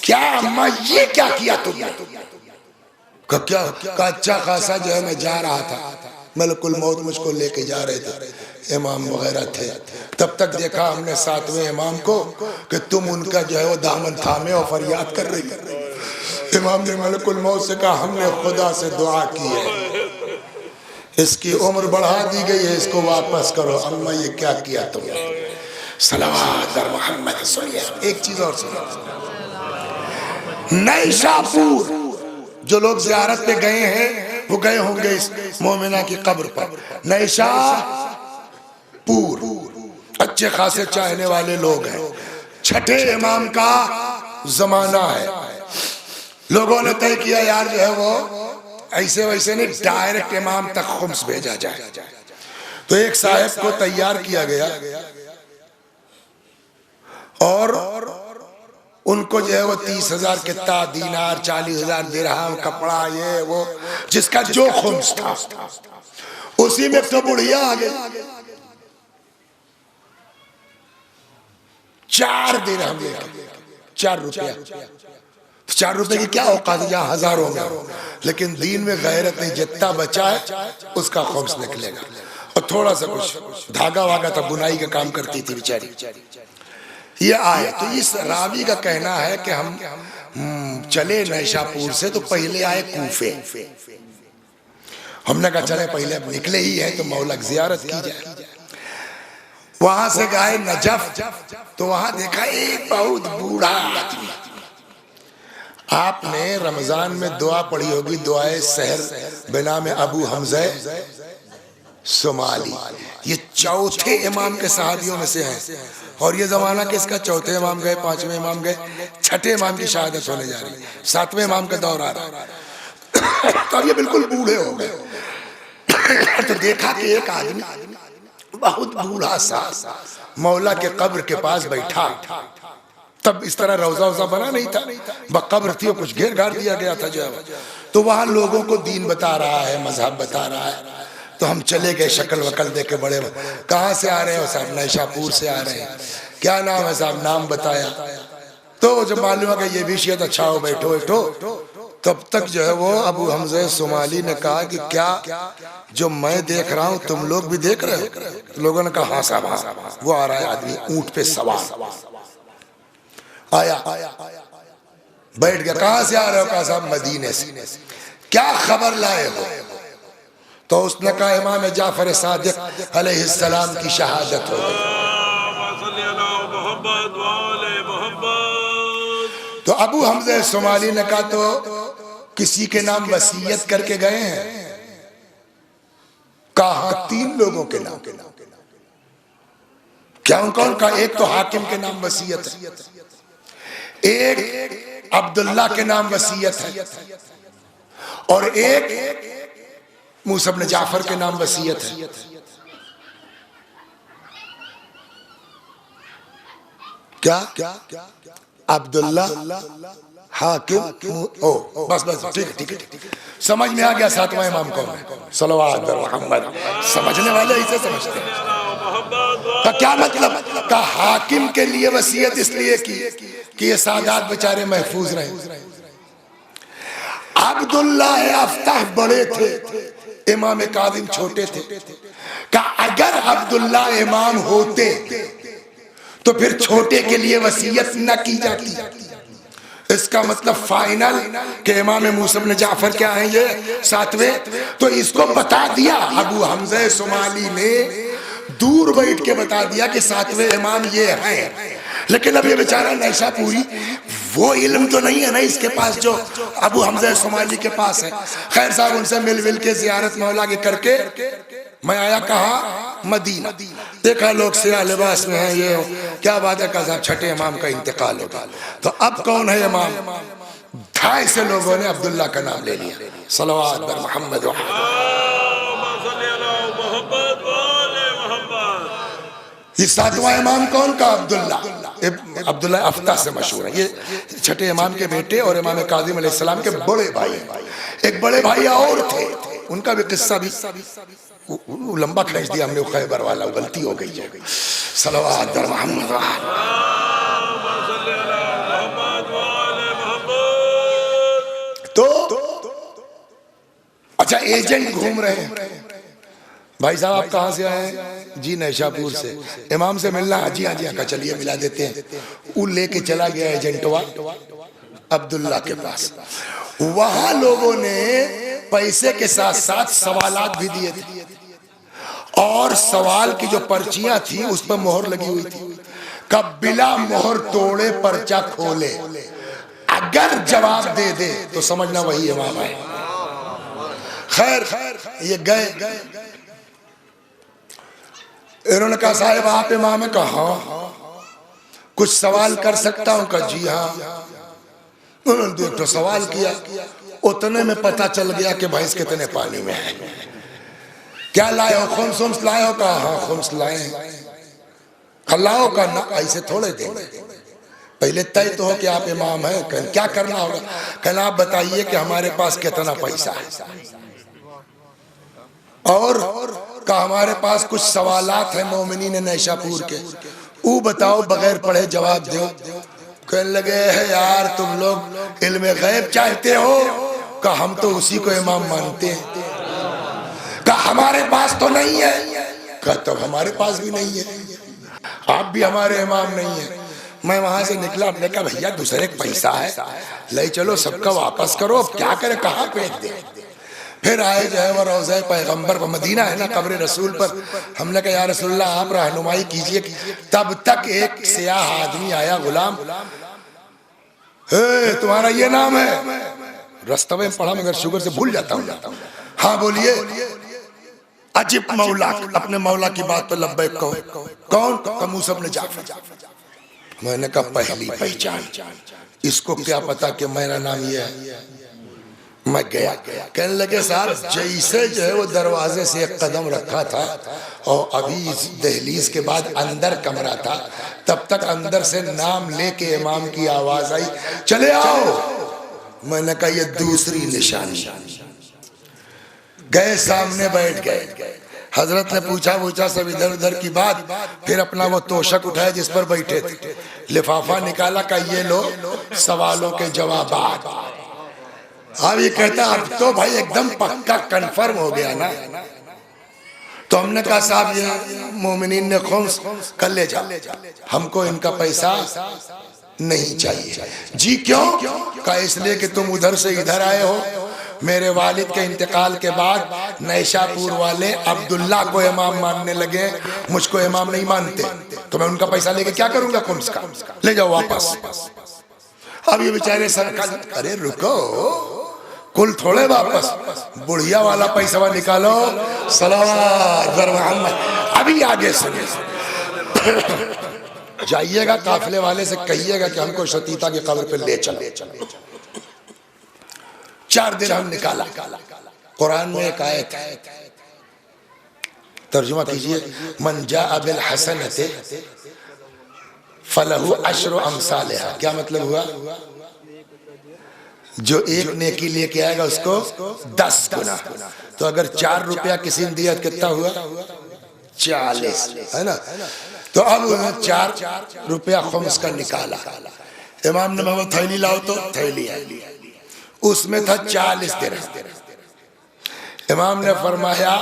क्या अम्मा ये क्या किया तुमने? क्या? अच्छा खासा जो है मैं जा रहा था, मलकुल मौत मुझको लेके जा रहे थे, इमाम वगैरह थे। तब तक देखा हमने 7वें इमाम को कि तुम उनका जो है वो दामन थामे और फरियाद कर रही। इमाम ने मलकुल मौत से कहा हमने खुदा से दुआ की है, इसकी उम्र बढ़ा दी गई है, इसको वापस करो। अम्मा ये क्या किया तुमने? सलावत दर मोहम्मद। सुनिए एक चीज और सुनिए, नैशापुर जो लोग ज़ियारत पे गए हैं वो गए होंगे इस मोमिना की कब्र पर। नैशापुर अच्छे खासे चाहने वाले लोग हैं। छठे इमाम का जमाना है। लोगों ने तय किया यार जो है वो ऐसे वैसे नहीं, डायरेक्ट इमाम तक खुम्स भेजा जाए। तो एक साहब को तैयार किया गया और उनको जो है वो 30,000 कित्ता दीनार, 40,000 दिरहम, कपड़ा, ये वो जिसका जो खुम्स था उसी में तो बुढ़िया आ गई, 4 दिन हम लेके 4 रुपया, 4 रुपए की क्या औकात, जहाँ हजारों में, लेकिन दीन में गैरत नहीं, जितना बचा है उसका खौफ निकलेगा। और थोड़ा सा कुछ धागा वागा था, बुनाई का काम करती थी बेचारी, ये आए। तो इस रावी का कहना है कि हम चले नैशापुर से तो पहले आए कूफे। हमने कहा चले पहले, अब निकले ही है तो मौला की ज़ियारत की जाए। वहां से गए नजफ, तो वहां देखा एक बहुत बूढ़ा आदमी। आपने रमजान में दुआ पढ़ी होगी, दुआए सहर बिनाम अबू हमज़ा सोमाली। ये चौथे इमाम के सहाबियों में से हैं। और ये जमाना किसका, चौथे इमाम गए, 5वें इमाम गए, 6ठे इमाम की शहादत होने जा रही, 7वें इमाम का दौर आ रहा है। तब ये बिल्कुल बूढ़े हो गए। तो देखा कि एक आदमी बहुत बूढ़ा सा मौला के कब्र के पास बैठा। तब इस तरह रौजा वौजा बना नहीं था, कब्र थी, कुछ घेर घार दिया गया था जो है। तो वहां लोगों को दीन बता रहा है, मजहब बता रहा है। तो हम चले गए, शक्ल वकल देखे, बड़े कहाँ से आ रहे हो साहब, नैशापुर से आ रहे हैं। क्या नाम है साहब, नाम बताया। तो जब मालूम है कि ये भी शियत, अच्छा हो बैठो बैठो। तब तक जो है वो अबू हमज़ा सोमाली ने कहा कि क्या जो मैं देख रहा हूँ तुम लोग भी देख रहे हो? लोगों ने कहा हाँ साहब हाँ। वो आ रहा है आदमी ऊंट पे सवार आया, बैठ गया। कहाँ से आ रहे हो? कहा साहब मदीने से। क्या खबर लाए हो? तो उसने कहा इमाम जाफर सादिक अलैहिस्सलाम की शहादत हो गई। तो अबू हमज़ा सोमाली ने कहा तो किसी के नाम वसीयत करके गए हैं? कहा 3 लोगों के नाम। क्या कौन का? एक तो हाकिम के नाम वसीयत है, एक अब्दुल्ला के नाम वसीयत है, और एक मूसा इब्न जाफर के नाम वसीयत है। क्या अब्दुल्ला, हाकिम, ओ बस बस ठीक है, समझ में आ गया। 7वां इमाम कौन है? सल्लल्लाहु अलैहि मोहम्मद। समझने वाले इसे समझते हैं। का क्या मतलब? का हाकिम के लिए वसीयत इसलिए की कि ये सादात बेचारे महफूज रहे। अब्दुल्ला अफ्ताह बड़े थे, इमाम कादिम छोटे थे। का अगर अब्दुल्ला इमाम होते तो फिर छोटे के लिए वसीयत न की जाती। इसका मतलब फाइनल के इमाम मूसा इब्न जाफर क्या है, ये 7वें। तो इसको बता दिया अबू हमज़ा सोमाली ने, दूर बैठ के बता दिया कि 7वें इमाम ये है। लेकिन अब ये बेचारा नैशापुरी, वो इल्म तो नहीं है ना इसके पास जो अबू हमज़ा सोमाली के पास है। खैर साहब उनसे मिल के जियारत मौला के करके मैं आया कहाँ? मदीना। देखा लोग सिया लिबास में है, ये क्या बात है। कहा साहब 6ठे इमाम का इंतकाल होगा। तो अब कौन है इमाम? 250 से लोगों ने अब्दुल्ला का नाम ले लिया। सल्लल्लाहु अलैहि मोहम्मद। ये 7वां इमाम कौन का? अब्दुल्ला। अब्दुल्ला अफ्ताह से मशहूर है। ये 6ठे इमाम के बेटे और इमाम कादिम अलैहिस्सलाम के बड़े भाई। एक बड़े भाई और थे, उनका भी किस्सा भी लंबा खींच दिया हमने, खैबर वाला, गलती हो गई। सल्लल्लाहु अलैहि मोहम्मद। तो अच्छा एजेंट घूम रहे हैं। भाई साहब आप कहाँ से आए हैं? जी नैशापुर से। इमाम से मिलना? हाँ जी हाँ, चलिए मिला देते हैं। वो लेके चला गया एजेंटवा अब्दुल्ला के पास। वहां लोगों ने पैसे के साथ साथ सवालात भी दिए थे, और सवाल की जो पर्चियां थी उस पर मोहर लगी हुई थी। कब बिला मोहर तोड़े पर्चा खोले, अगर जवाब दे दे तो समझना वही इमाम है। खैर ये गए, इन्होंने कहा साहब आप इमाम है? कहा हाँ। कुछ सवाल कर सकता हूं? कहा जी हाँ। उन्होंने तो सवाल किया, उतने में पता चल गया कि भैंस कितने पानी में है। क्या लाए हो? खुम्स लाए हो? कहा हाँ खुम्स लाए। लाओ का ना, ऐसे थोड़े देंगे, पहले तय तो हो कि आप इमाम हैं। क्या करना होगा? कहना आप बताइए कि हमारे पास कितना पैसा है और का हमारे पास कुछ सवालात हैं मोमिनीन नैशापुर के, वो बताओ, बगैर पढ़े जवाब दो। कहने लगे है यार तुम लोग इल्म गैब चाहते हो? का हम तो उसी को इमाम मानते हैं। का हमारे पास तो नहीं है। का तो हमारे पास भी नहीं है, आप भी हमारे इमाम नहीं है। मैं वहां से निकला, हमने कहा भैया दूसरे का पैसा है, ले चलो सबका वापस करो, अब क्या करे, कहाँ फेंक दे। फिर आए जो है वो रोज़े पैगंबर पर, मदीना है ना कब्र रसूल पर। हमने कहा या रसूलल्लाह आप रहनुमाई कीजिए। तब तक एक सियाह आदमी आया, गुलाम, तुम्हारा ये नाम है? रास्ते में पढ़ा मगर शुगर से भूल जाता हूँ। हाँ बोलिए। अजीब मौला, अपने मौला की बात पर लब्बैक कहो। कौन? मूसा इब्न जाफर। मैंने कहा पहली पहचान, इसको क्या पता कि मेरा नाम ये है। मैं गया, कहने लगे साहब जैसे जो है वो दरवाजे से एक कदम रखा था और अभी इस दहलीज के बाद अंदर कमरा था, तब तक अंदर से नाम लेके इमाम की आवाज आई, चले आओ। मैंने कहा ये दूसरी निशानी। गए, सामने बैठ गए। हजरत ने पूछा सब इधर उधर की बात, फिर अपना वो तोशक उठाया जिस पर बैठे थे, लिफाफा निकाला, का ये लो सवालों के जवाब। अब ये कहता अब तो भाई एकदम पक्का कंफर्म हो गया ना। तो हमने कहा साहब ये मोमिनीन ने खुम्स कर ले जा, हमको इनका पैसा नहीं चाहिए। जी क्यों? कहा इसलिए कि तुम उधर से इधर आए हो, मेरे वालिद के इंतकाल के बाद नैशापुर वाले अब्दुल्ला को इमाम मानने लगे, मुझको इमाम नहीं मानते, तो मैं उनका पैसा लेके क्या करूंगा खुम्स का, ले जाओ वापस। अब ये बेचारे सरकार, अरे रुको, कुल थोड़े वापस, बुढ़िया वाला पैसा निकालो, सलावत बर मोहम्मद। अभी आगे सुनिए, जाइएगा काफिले वाले से कहिएगा कि हमको शतीता की कब्र पे ले चलो। 4 दिरहम निकाला। कुरान में एक आयत है, तर्जुमा कीजिए, मन जाअ बिल हसनति फलहु अश्रु अमसालिहा। क्या मतलब हुआ? जो एक नेकी लेके आएगा उसको 10 गुना। तो अगर 4 रुपया किसी ने दिया कितना हुआ? 40, है ना। तो अब 4 रुपया खुम्स का निकाला। इमाम ने वो थैली लाओ, तो थैली है, उसमें था 40 दिरहम। इमाम ने फरमाया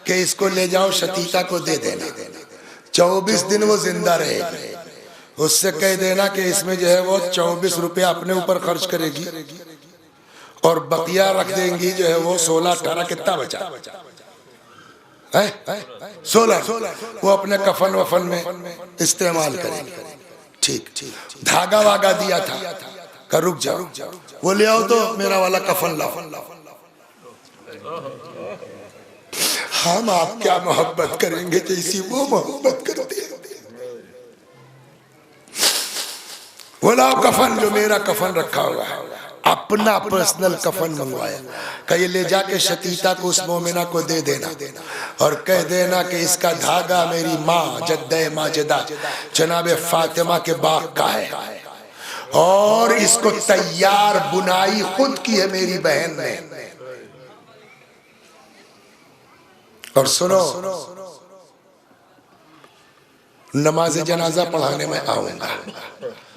कि इसको ले जाओ शतीता को दे देना, 24 दिन वो जिंदा रहेगी। उससे कह देना कि इसमें जो है वो 24 रुपया अपने ऊपर खर्च करेगी और बकिया रख देंगी जो है वो 16-18, कितना बचा है? 16। वो अपने कफन वफन में इस्तेमाल करेंगे। ठीक, धागा वागा दिया था, का रुक जाओ, वो ले आओ तो मेरा वाला कफन लाओ। हम आप क्या मोहब्बत करेंगे जैसी वो मोहब्बत करते हैं। वो लाओ कफन, जो मेरा कफन रखा हुआ है, अपना पर्सनल कफन मंगवाया। कहीं ले जाके शतीता को, उस मोमिना को दे देना और कह देना कि इसका धागा मेरी माँ जद्दे माजिदा जनाबे फातिमा के बाग का है और इसको तैयार बुनाई खुद की है मेरी बहन ने। और सुनो, नमाज जनाजा पढ़ाने में आऊंगा,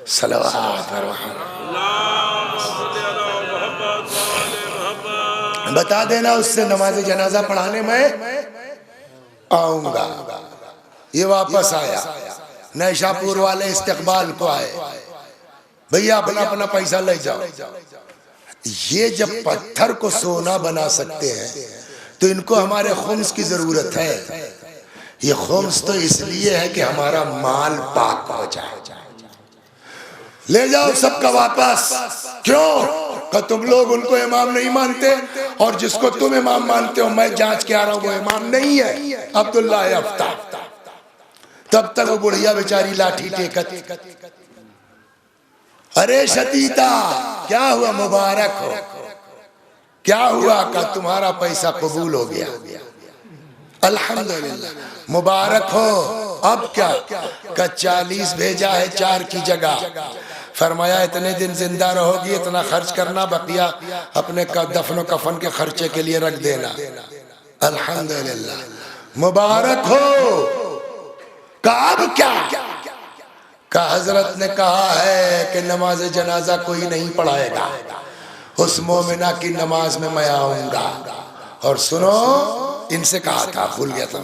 सलावत बता देना उससे, नमाज जनाजा पढ़ाने में आऊंगा। ये वापस आया, नैशापुर वाले इस्तकबाल को आए, भैया अपना अपना पैसा ले जाओ। ये जब पत्थर को सोना बना सकते हैं तो इनको हमारे खुम्स की जरूरत है। ये खुम्स तो इसलिए है कि हमारा माल पाक हो जाए। ले जाओ सबका वापस। क्यों? कि तुम लोग उनको इमाम नहीं मानते और जिसको तुम इमाम मानते हो मैं जांच के आ रहा हूं वो इमाम नहीं है, अब्दुल्ला अफ्ता। तब तक वो बुढ़िया बेचारी लाठी टेकत, अरे शतीता क्या हुआ, मुबारक हो। क्या हुआ? का तुम्हारा पैसा कबूल हो गया, अल्हम्दुलिल्लाह, मुबारक हो। अब क्या? का 40 भेजा है 4 की जगह। फरमाया इतने दिन जिंदा रहोगी, इतना खर्च करना, बकिया अपने का दफन कफन के खर्चे के लिए रख देना। अल्हम्दुलिल्लाह, मुबारक हो। कहा अब क्या? कहा हजरत ने कहा है कि नमाज जनाजा कोई नहीं पढ़ाएगा, उस मोमिना की नमाज में मैं आऊंगा। और सुनो, इनसे कहा था, भूल गया था,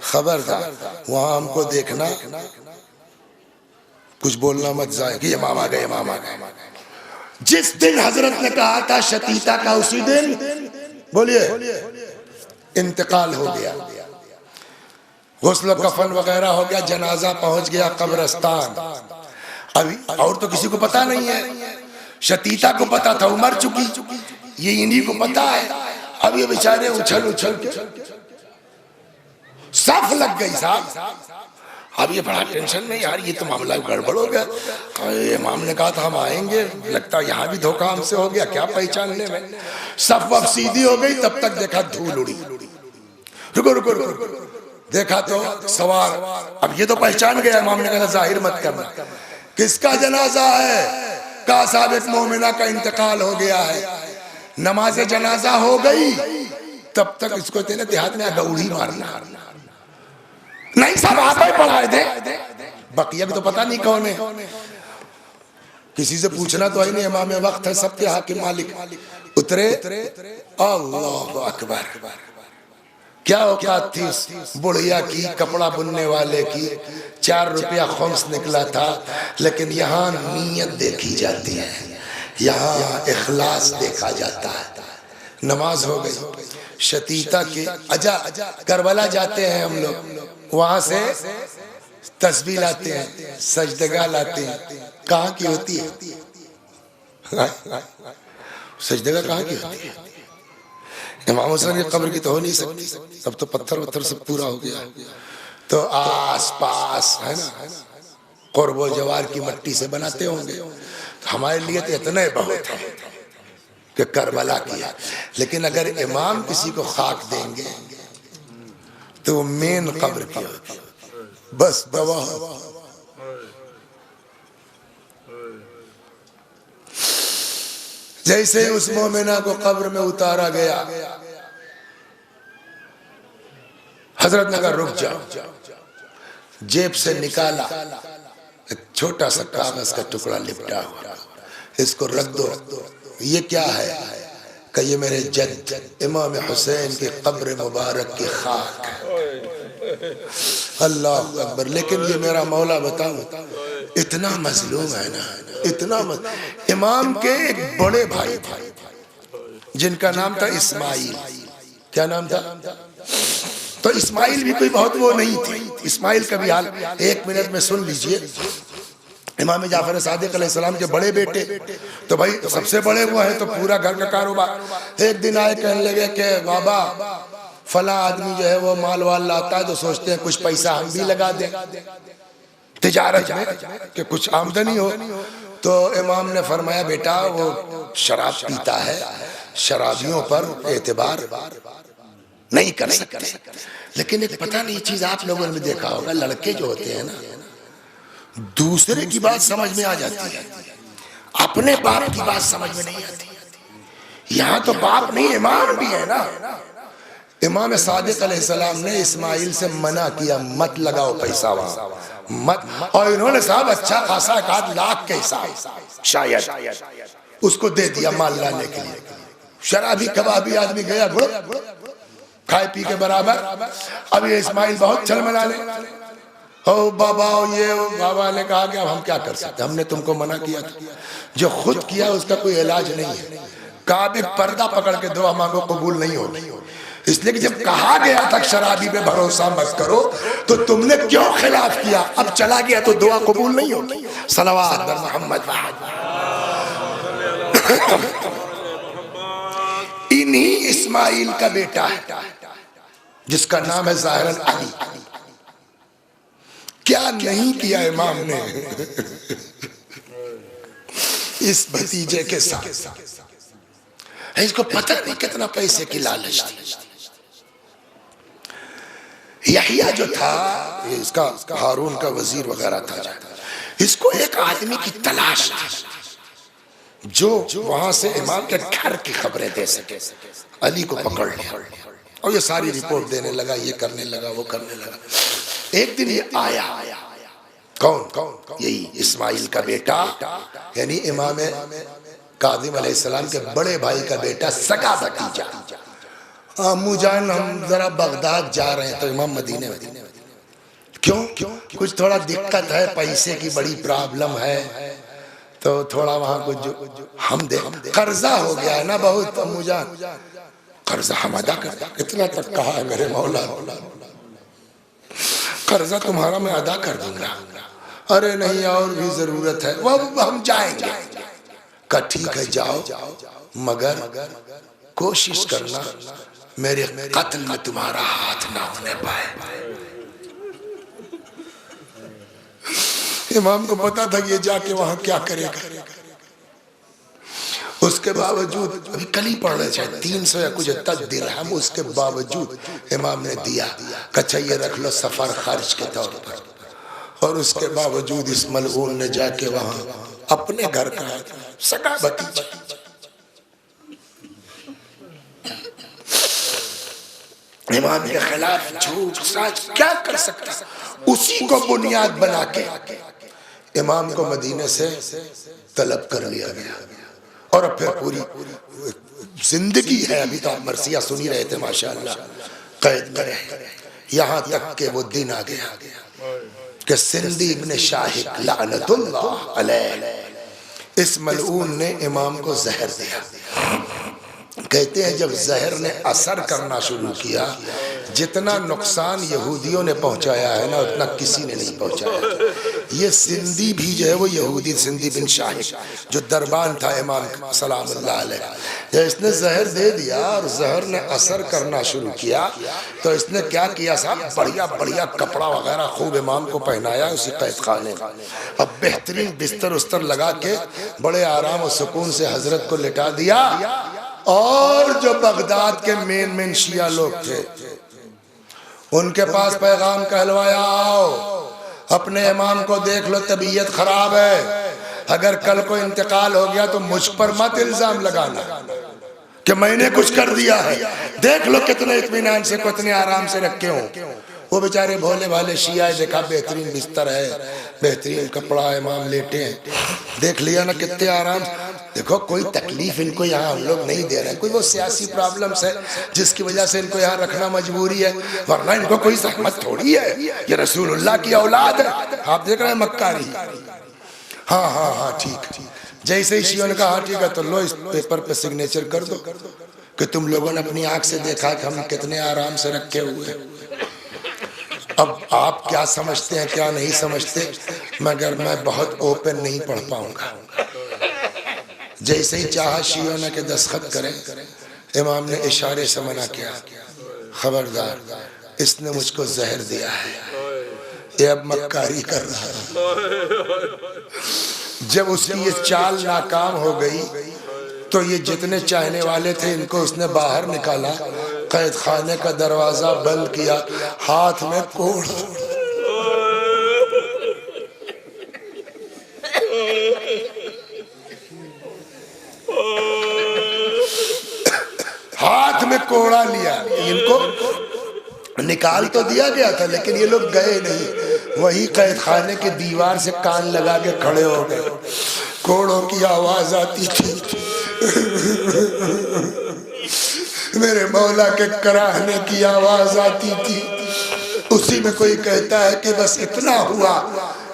खबरदार वहां हमको देखना, कुछ बोलना मत जाए कि इमाम आ गए, इमाम आ गए। जिस दिन हजरत ने कहा था शतीता का, उसी दिन बोलिए इंतकाल हो गया। गुस्ल कफन वगैरह हो गया, जनाजा पहुंच गया कब्रिस्तान। अभी और तो किसी को पता नहीं है, शतीता को पता था, वो मर चुकी, ये इन्हीं को पता है। अब ये बेचारे उछल उछल के साफ लग गई साहब। अब ये बड़ा टेंशन में, यार ये तो मामला गड़बड़ हो गया। इमाम ने कहा था हम आएंगे, लगता यहाँ भी धोखा हमसे हो गया, क्या पहचानने में। सफ अब सीधी हो गई, तब तक देखा धूल उड़ी। रुको रुको रुको, देखा तो सवार। अब ये तो पहचान गया, इमाम ने कहा जाहिर मत करना, किसका जनाजा है? कहा साहब एक मोमिना का इंतकाल हो गया है। नमाज जनाजा हो गई, तब तक इसको तेरे देहात में गौड़ी मारना। नहीं साहब आप ही पढ़ाए थे, बकिया भी तो पता नहीं कौन है, किसी से पूछना तो है नहीं। इमाम वक्त है, सबके हाकिम मालिक। उतरे, अल्लाह अकबर। क्या औकात थी बुढ़िया की, कपड़ा बुनने वाले की। 4 रुपया खम्स निकला था, लेकिन यहाँ नीयत देखी जाती है, यहाँ इखलास देखा जाता है। नमाज हो गई, शतीता के अजा करबला जाते हैं हम लोग, वहां से तस्बीह लाते हैं, सजदगा लाते हैं। कहाँ की होती है सजदगा? कहाँ की होती है? इमाम हुसैन की कब्र की तो हो नहीं सकती, अब तो पत्थर वत्थर सब पूरा हो गया। तो आस पास है ना, कुर्बो जवार की मट्टी से बनाते होंगे। तो हमारे लिए तो इतना ही बहुत है कि करबला किया। लेकिन अगर इमाम किसी को खाक देंगे तो वो मेन कब्र की होती है, बस गवाह। जैसे उस मोमिना को कब्र में उतारा गया, हजरत ने कहा रुक जाओ। जेब से निकाला एक छोटा सा कागज का टुकड़ा लिपटा हुआ, इसको रख दो। ये क्या है? कि ये मेरे जद इमाम हुसैन की कब्र मुबारक की खाक है। अल्लाह अकबर। लेकिन ये मेरा मौला बताओ, इतना मजलूम है ना, इतना इमाम के एक बड़े भाई थे जिनका नाम था इस्माइल। क्या नाम था? तो इस्माइल भी कोई बहुत वो नहीं थी। इस्माइल का भी हाल 1 मिनट में सुन लीजिए। इमाम जाफर सादिक अलैहिस्सलाम के बड़े बेटे, तो भाई सबसे बड़े वो है, तो पूरा घर का कारोबार। एक दिन आए, कहने लगे कि बाबा फला आदमी जो है वो माल वाल लाता है, तो सोचते हैं कुछ पैसा हम भी लगा दें तिजारत में कि कुछ आमदनी हो। तो इमाम ने फरमाया बेटा वो शराब पीता है, शराबियों पर एतबार नहीं कर सकते। लेकिन एक पता नहीं चीज आप लोगों ने देखा होगा, लड़के जो होते हैं ना, दूसरे की बात समझ में आ जाती है, अपने बाप की बात समझ में नहीं आती। यहाँ तो बाप नहीं इमाम भी है ना। इमाम सादिक अलैहिस्सलाम ने इस्माइल से मना किया, मत लगाओ पैसा वहां, मत। और इन्होंने साहब अच्छा खासा 1 लाख के हिसाब शायद उसको दे दिया माल लाने के लिए। शराबी कबाबी आदमी गया खाए पी के बराबर। अब ये इस्माइल बहुत चल मना ले, ओ बाबा ये बाबा ने कहा कि अब हम क्या कर सकते, हमने तुमको मना किया था। जो खुद किया उसका कोई इलाज नहीं है। कहा भी पर्दा पकड़ के दुआ मांगो, कबूल नहीं होगी। इसलिए कि जब कहा गया था शराबी पे भरोसा मत करो, तो तुमने क्यों खिलाफ किया? अब चला गया तो दुआ कबूल नहीं होगी। सलवात बर मोहम्मद। इन्हीं इस्माइल का बेटा है जिसका नाम है ज़ाहिरन अली। क्या नहीं किया इमाम ने इस भतीजे के साथ। इसको पता नहीं कितना पैसे की लालच थी। यहिया जो था इसका हारून का वजीर वगैरह था, इसको एक आदमी की तलाश थी जो वहां से इमाम के घर की खबरें दे सके। अली को पकड़ लिया, और ये सारी रिपोर्ट देने लगा, ये करने लगा, वो करने लगा। एक दिन ये आया, कौन? यही इस्माइल का बेटा, यानी इमाम काज़िम अलैहिस्सलाम के बड़े भाई का बेटा, सगा भतीजा। अम्मू जान हम जरा बगदाद जा रहे हैं। तो इमाम मदीने में। क्यों? कुछ थोड़ा दिक्कत है, पैसे की बड़ी प्रॉब्लम है, तो थोड़ा वहां कुछ हम दे, कर्जा हो गया है ना बहुत अम्मू जान, कर्जा हम अदा कर। इतना तक कहा है मेरे मौला, कर्जा तुम्हारा मैं अदा कर दूंगा। अरे नहीं, और भी जरूरत है, वो हम जाएंगे। का ठीक है, जाओ, मगर कोशिश करना मेरे कत्ल में तुम्हारा हाथ ना होने पाए। इमाम को पता था ये जाके वहां क्या करेगा। उसके बावजूद, अभी कल ही पढ़ रहे थे, 300 या कुछ तक दिरहम, उसके बावजूद इमाम ने दिया। कच्चा ये रख लो सफर खर्च के तौर पर। और उसके बावजूद इस मलऊन ने जाके वहां अपने घर का सगा भतीजा, इमाम के खिलाफ झूठ सच क्या कर सकता, उसी को बुनियाद बना के इमाम को मदीने से तलब कर लिया गया। और अब फिर पूरी जिंदगी है, अभी तो आप मरसिया सुनी रहे थे माशाअल्लाह, कैद करे। यहाँ तक के वो दिन आ गया कि सिंदी इब्न शाहिक लानतुल्लाह अलैह, इस मलऊन ने इमाम को जहर दिया। कहते हैं जब जहर ने असर करना शुरू किया, जितना नुकसान यहूदियों ने पहुंचाया है ना, उतना किसी ने नहीं पहुंचाया। ये सिंधी भी जो है, वो यहूदी सिंधी बिन शाहिक जो दरबान था इमाम सलामुल्लाह अलैह, जब इसने जहर दे दिया और जहर ने असर करना शुरू किया, तो इसने क्या किया साहब, बढ़िया बढ़िया कपड़ा वगैरह खूब इमाम को पहनाया उसी कैद खाने में। अब बेहतरीन बिस्तर उस्तर लगा के बड़े आराम और सुकून से हजरत को लिटा दिया। और जो बगदाद के मेन शिया लोग थे, उनके पास पैगाम कहलवाया, आओ अपने इमाम को देख लो, तबीयत खराब है, अगर कल को इंतकाल हो गया तो मुझ पर मत इल्जाम लगाना कि मैंने कुछ कर दिया है। देख लो कितने इत्मीनान से, कितने आराम से रखे हो। वो बेचारे भोले भाले शिया, देखा बेहतरीन बिस्तर है, बेहतरीन कपड़ा, इमाम लेटे हैं, देख लिया ना कितने आराम। देखो कोई तकलीफ इनको यहाँ हम लोग नहीं दे रहे, कोई वो सियासी प्रॉब्लम्स है जिसकी वजह से इनको यहाँ रखना मजबूरी है, वरना इनको कोई सहमत थोड़ी है। ये रसूलुल्लाह की औलाद है, आप देख रहे हैं मक्कारी। हाँ ठीक। जैसे ही शियों ने कहा हाँ ठीक है, तो लो इस पेपर पे सिग्नेचर कर दो कि तुम लोगों ने अपनी आंख से देखा कि हम कितने आराम से रखे हुए। अब आप क्या समझते हैं क्या नहीं समझते, मगर मैं बहुत ओपन नहीं पढ़ पाऊंगा। जैसे ही चाहा शियों ने के दस्तखत करें, इमाम ने इशारे से मना किया, खबरदार इसने मुझको जहर दिया है, ये अब मक्कारी कर रहा है। जब उसकी ये चाल नाकाम हो गई, तो ये जितने चाहने वाले थे इनको उसने बाहर निकाला, कैद खाने का दरवाजा बंद किया, हाथ में कोड़, हाथ में कोड़ा लिया। इनको निकाल तो दिया गया था, लेकिन ये लोग गए नहीं, वही कैद खाने के दीवार से कान लगा के खड़े हो गए। कोड़ों की आवाज आती थी, मेरे मौला के कराहने की आवाज आती थी। उसी में कोई कहता है कि बस इतना हुआ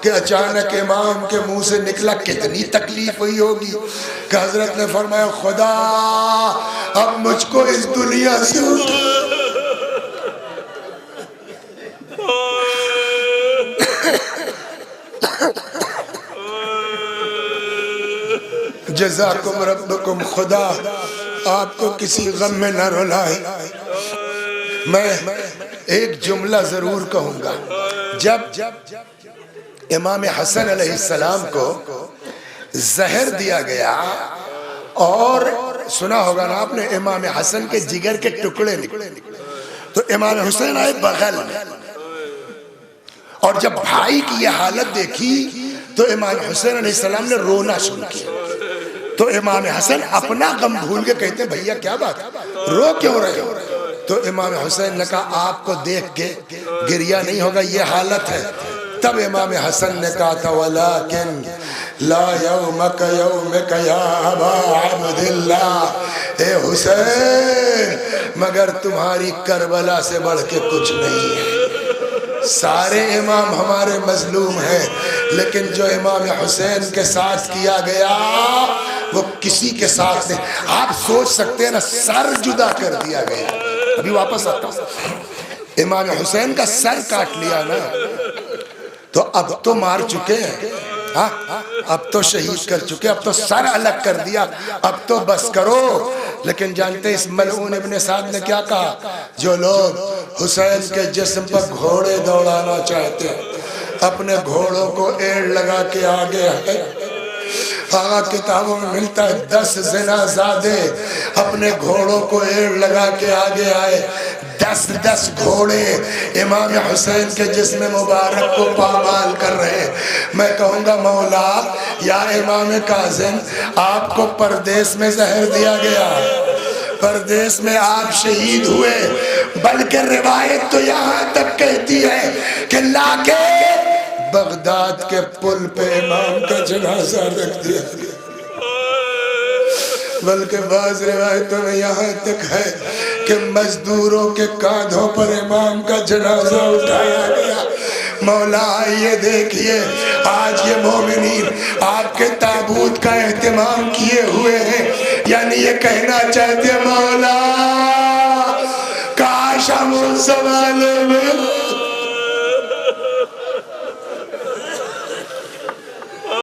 कि अचानक इमाम के मुंह से निकला, कितनी तकलीफ हुई होगी कि हजरत ने फरमाया, खुदा अब मुझको इस दुनिया से जज़ाकुम रब्बुकुम, खुदा आपको किसी गम में न रुलाए। मैं एक जुमला जरूर कहूंगा, जब इमाम हसन अलैहिस्सलाम को जहर दिया गया, और सुना होगा ना आपने, इमाम हसन के जिगर के टुकड़े निकले, तो इमाम हुसैन आए बगल में, और जब भाई की यह हालत देखी तो इमाम हुसैन अलैहिस्सलाम ने रोना शुरू किया। तो इमाम हसन अपना गम भूल के कहते, भैया क्या बात, रो क्यों रहे हो? तो इमाम हुसैन ने कहा आपको देख के गिरिया नहीं होगा, ये हालत है। तब इमाम हसन ने कहा था वलाकिन ला यौमक यौमक या अबा अब्दिल्लाह, ए हुसैन मगर तुम्हारी करबला से बढ़ के कुछ नहीं है। सारे इमाम हमारे मजलूम हैं, लेकिन जो इमाम हुसैन के साथ किया गया वो किसी के साथ नहीं। आप सोच सकते हैं ना, सर जुदा कर दिया गया। अभी वापस आता हूं, इमाम हुसैन का सर काट लिया ना, तो अब तो मार चुके हैं, हाँ अब तो शहीद कर चुके, अब तो सर अलग कर दिया, अब तो बस करो। लेकिन जानते इस मलऊन इब्ने साद ने क्या कहा? जो लोग हुसैन के जिस्म पर घोड़े दौड़ाना चाहते हैं, अपने घोड़ों को एड़ लगा के आगे है। हाँ, किताबों में मिलता है 10 ज़िनाज़ादे अपने घोड़ों को एड़ लगा के आगे आए। 10 घोड़े इमाम हुसैन के जिस्म मुबारक को पामाल कर रहे हैं। मैं कहूँगा मौला या इमाम काज़िम, आपको परदेश में जहर दिया गया, परदेश में आप शहीद हुए, बल्कि रिवायत तो यहाँ तक कहती है कि लाके बगदाद के पुल पे इमाम का जनाजा रख दिया गया। बल्कि बाज़ रिवायतों में यहाँ तक है कि मजदूरों के कांधों पर इमाम का जनाजा उठाया गया। मौला ये देखिए, आज ये मोमिनीन आपके ताबूत का एहतमाम किए हुए हैं, यानी ये कहना चाहते मौला काश हम उस ज़माने में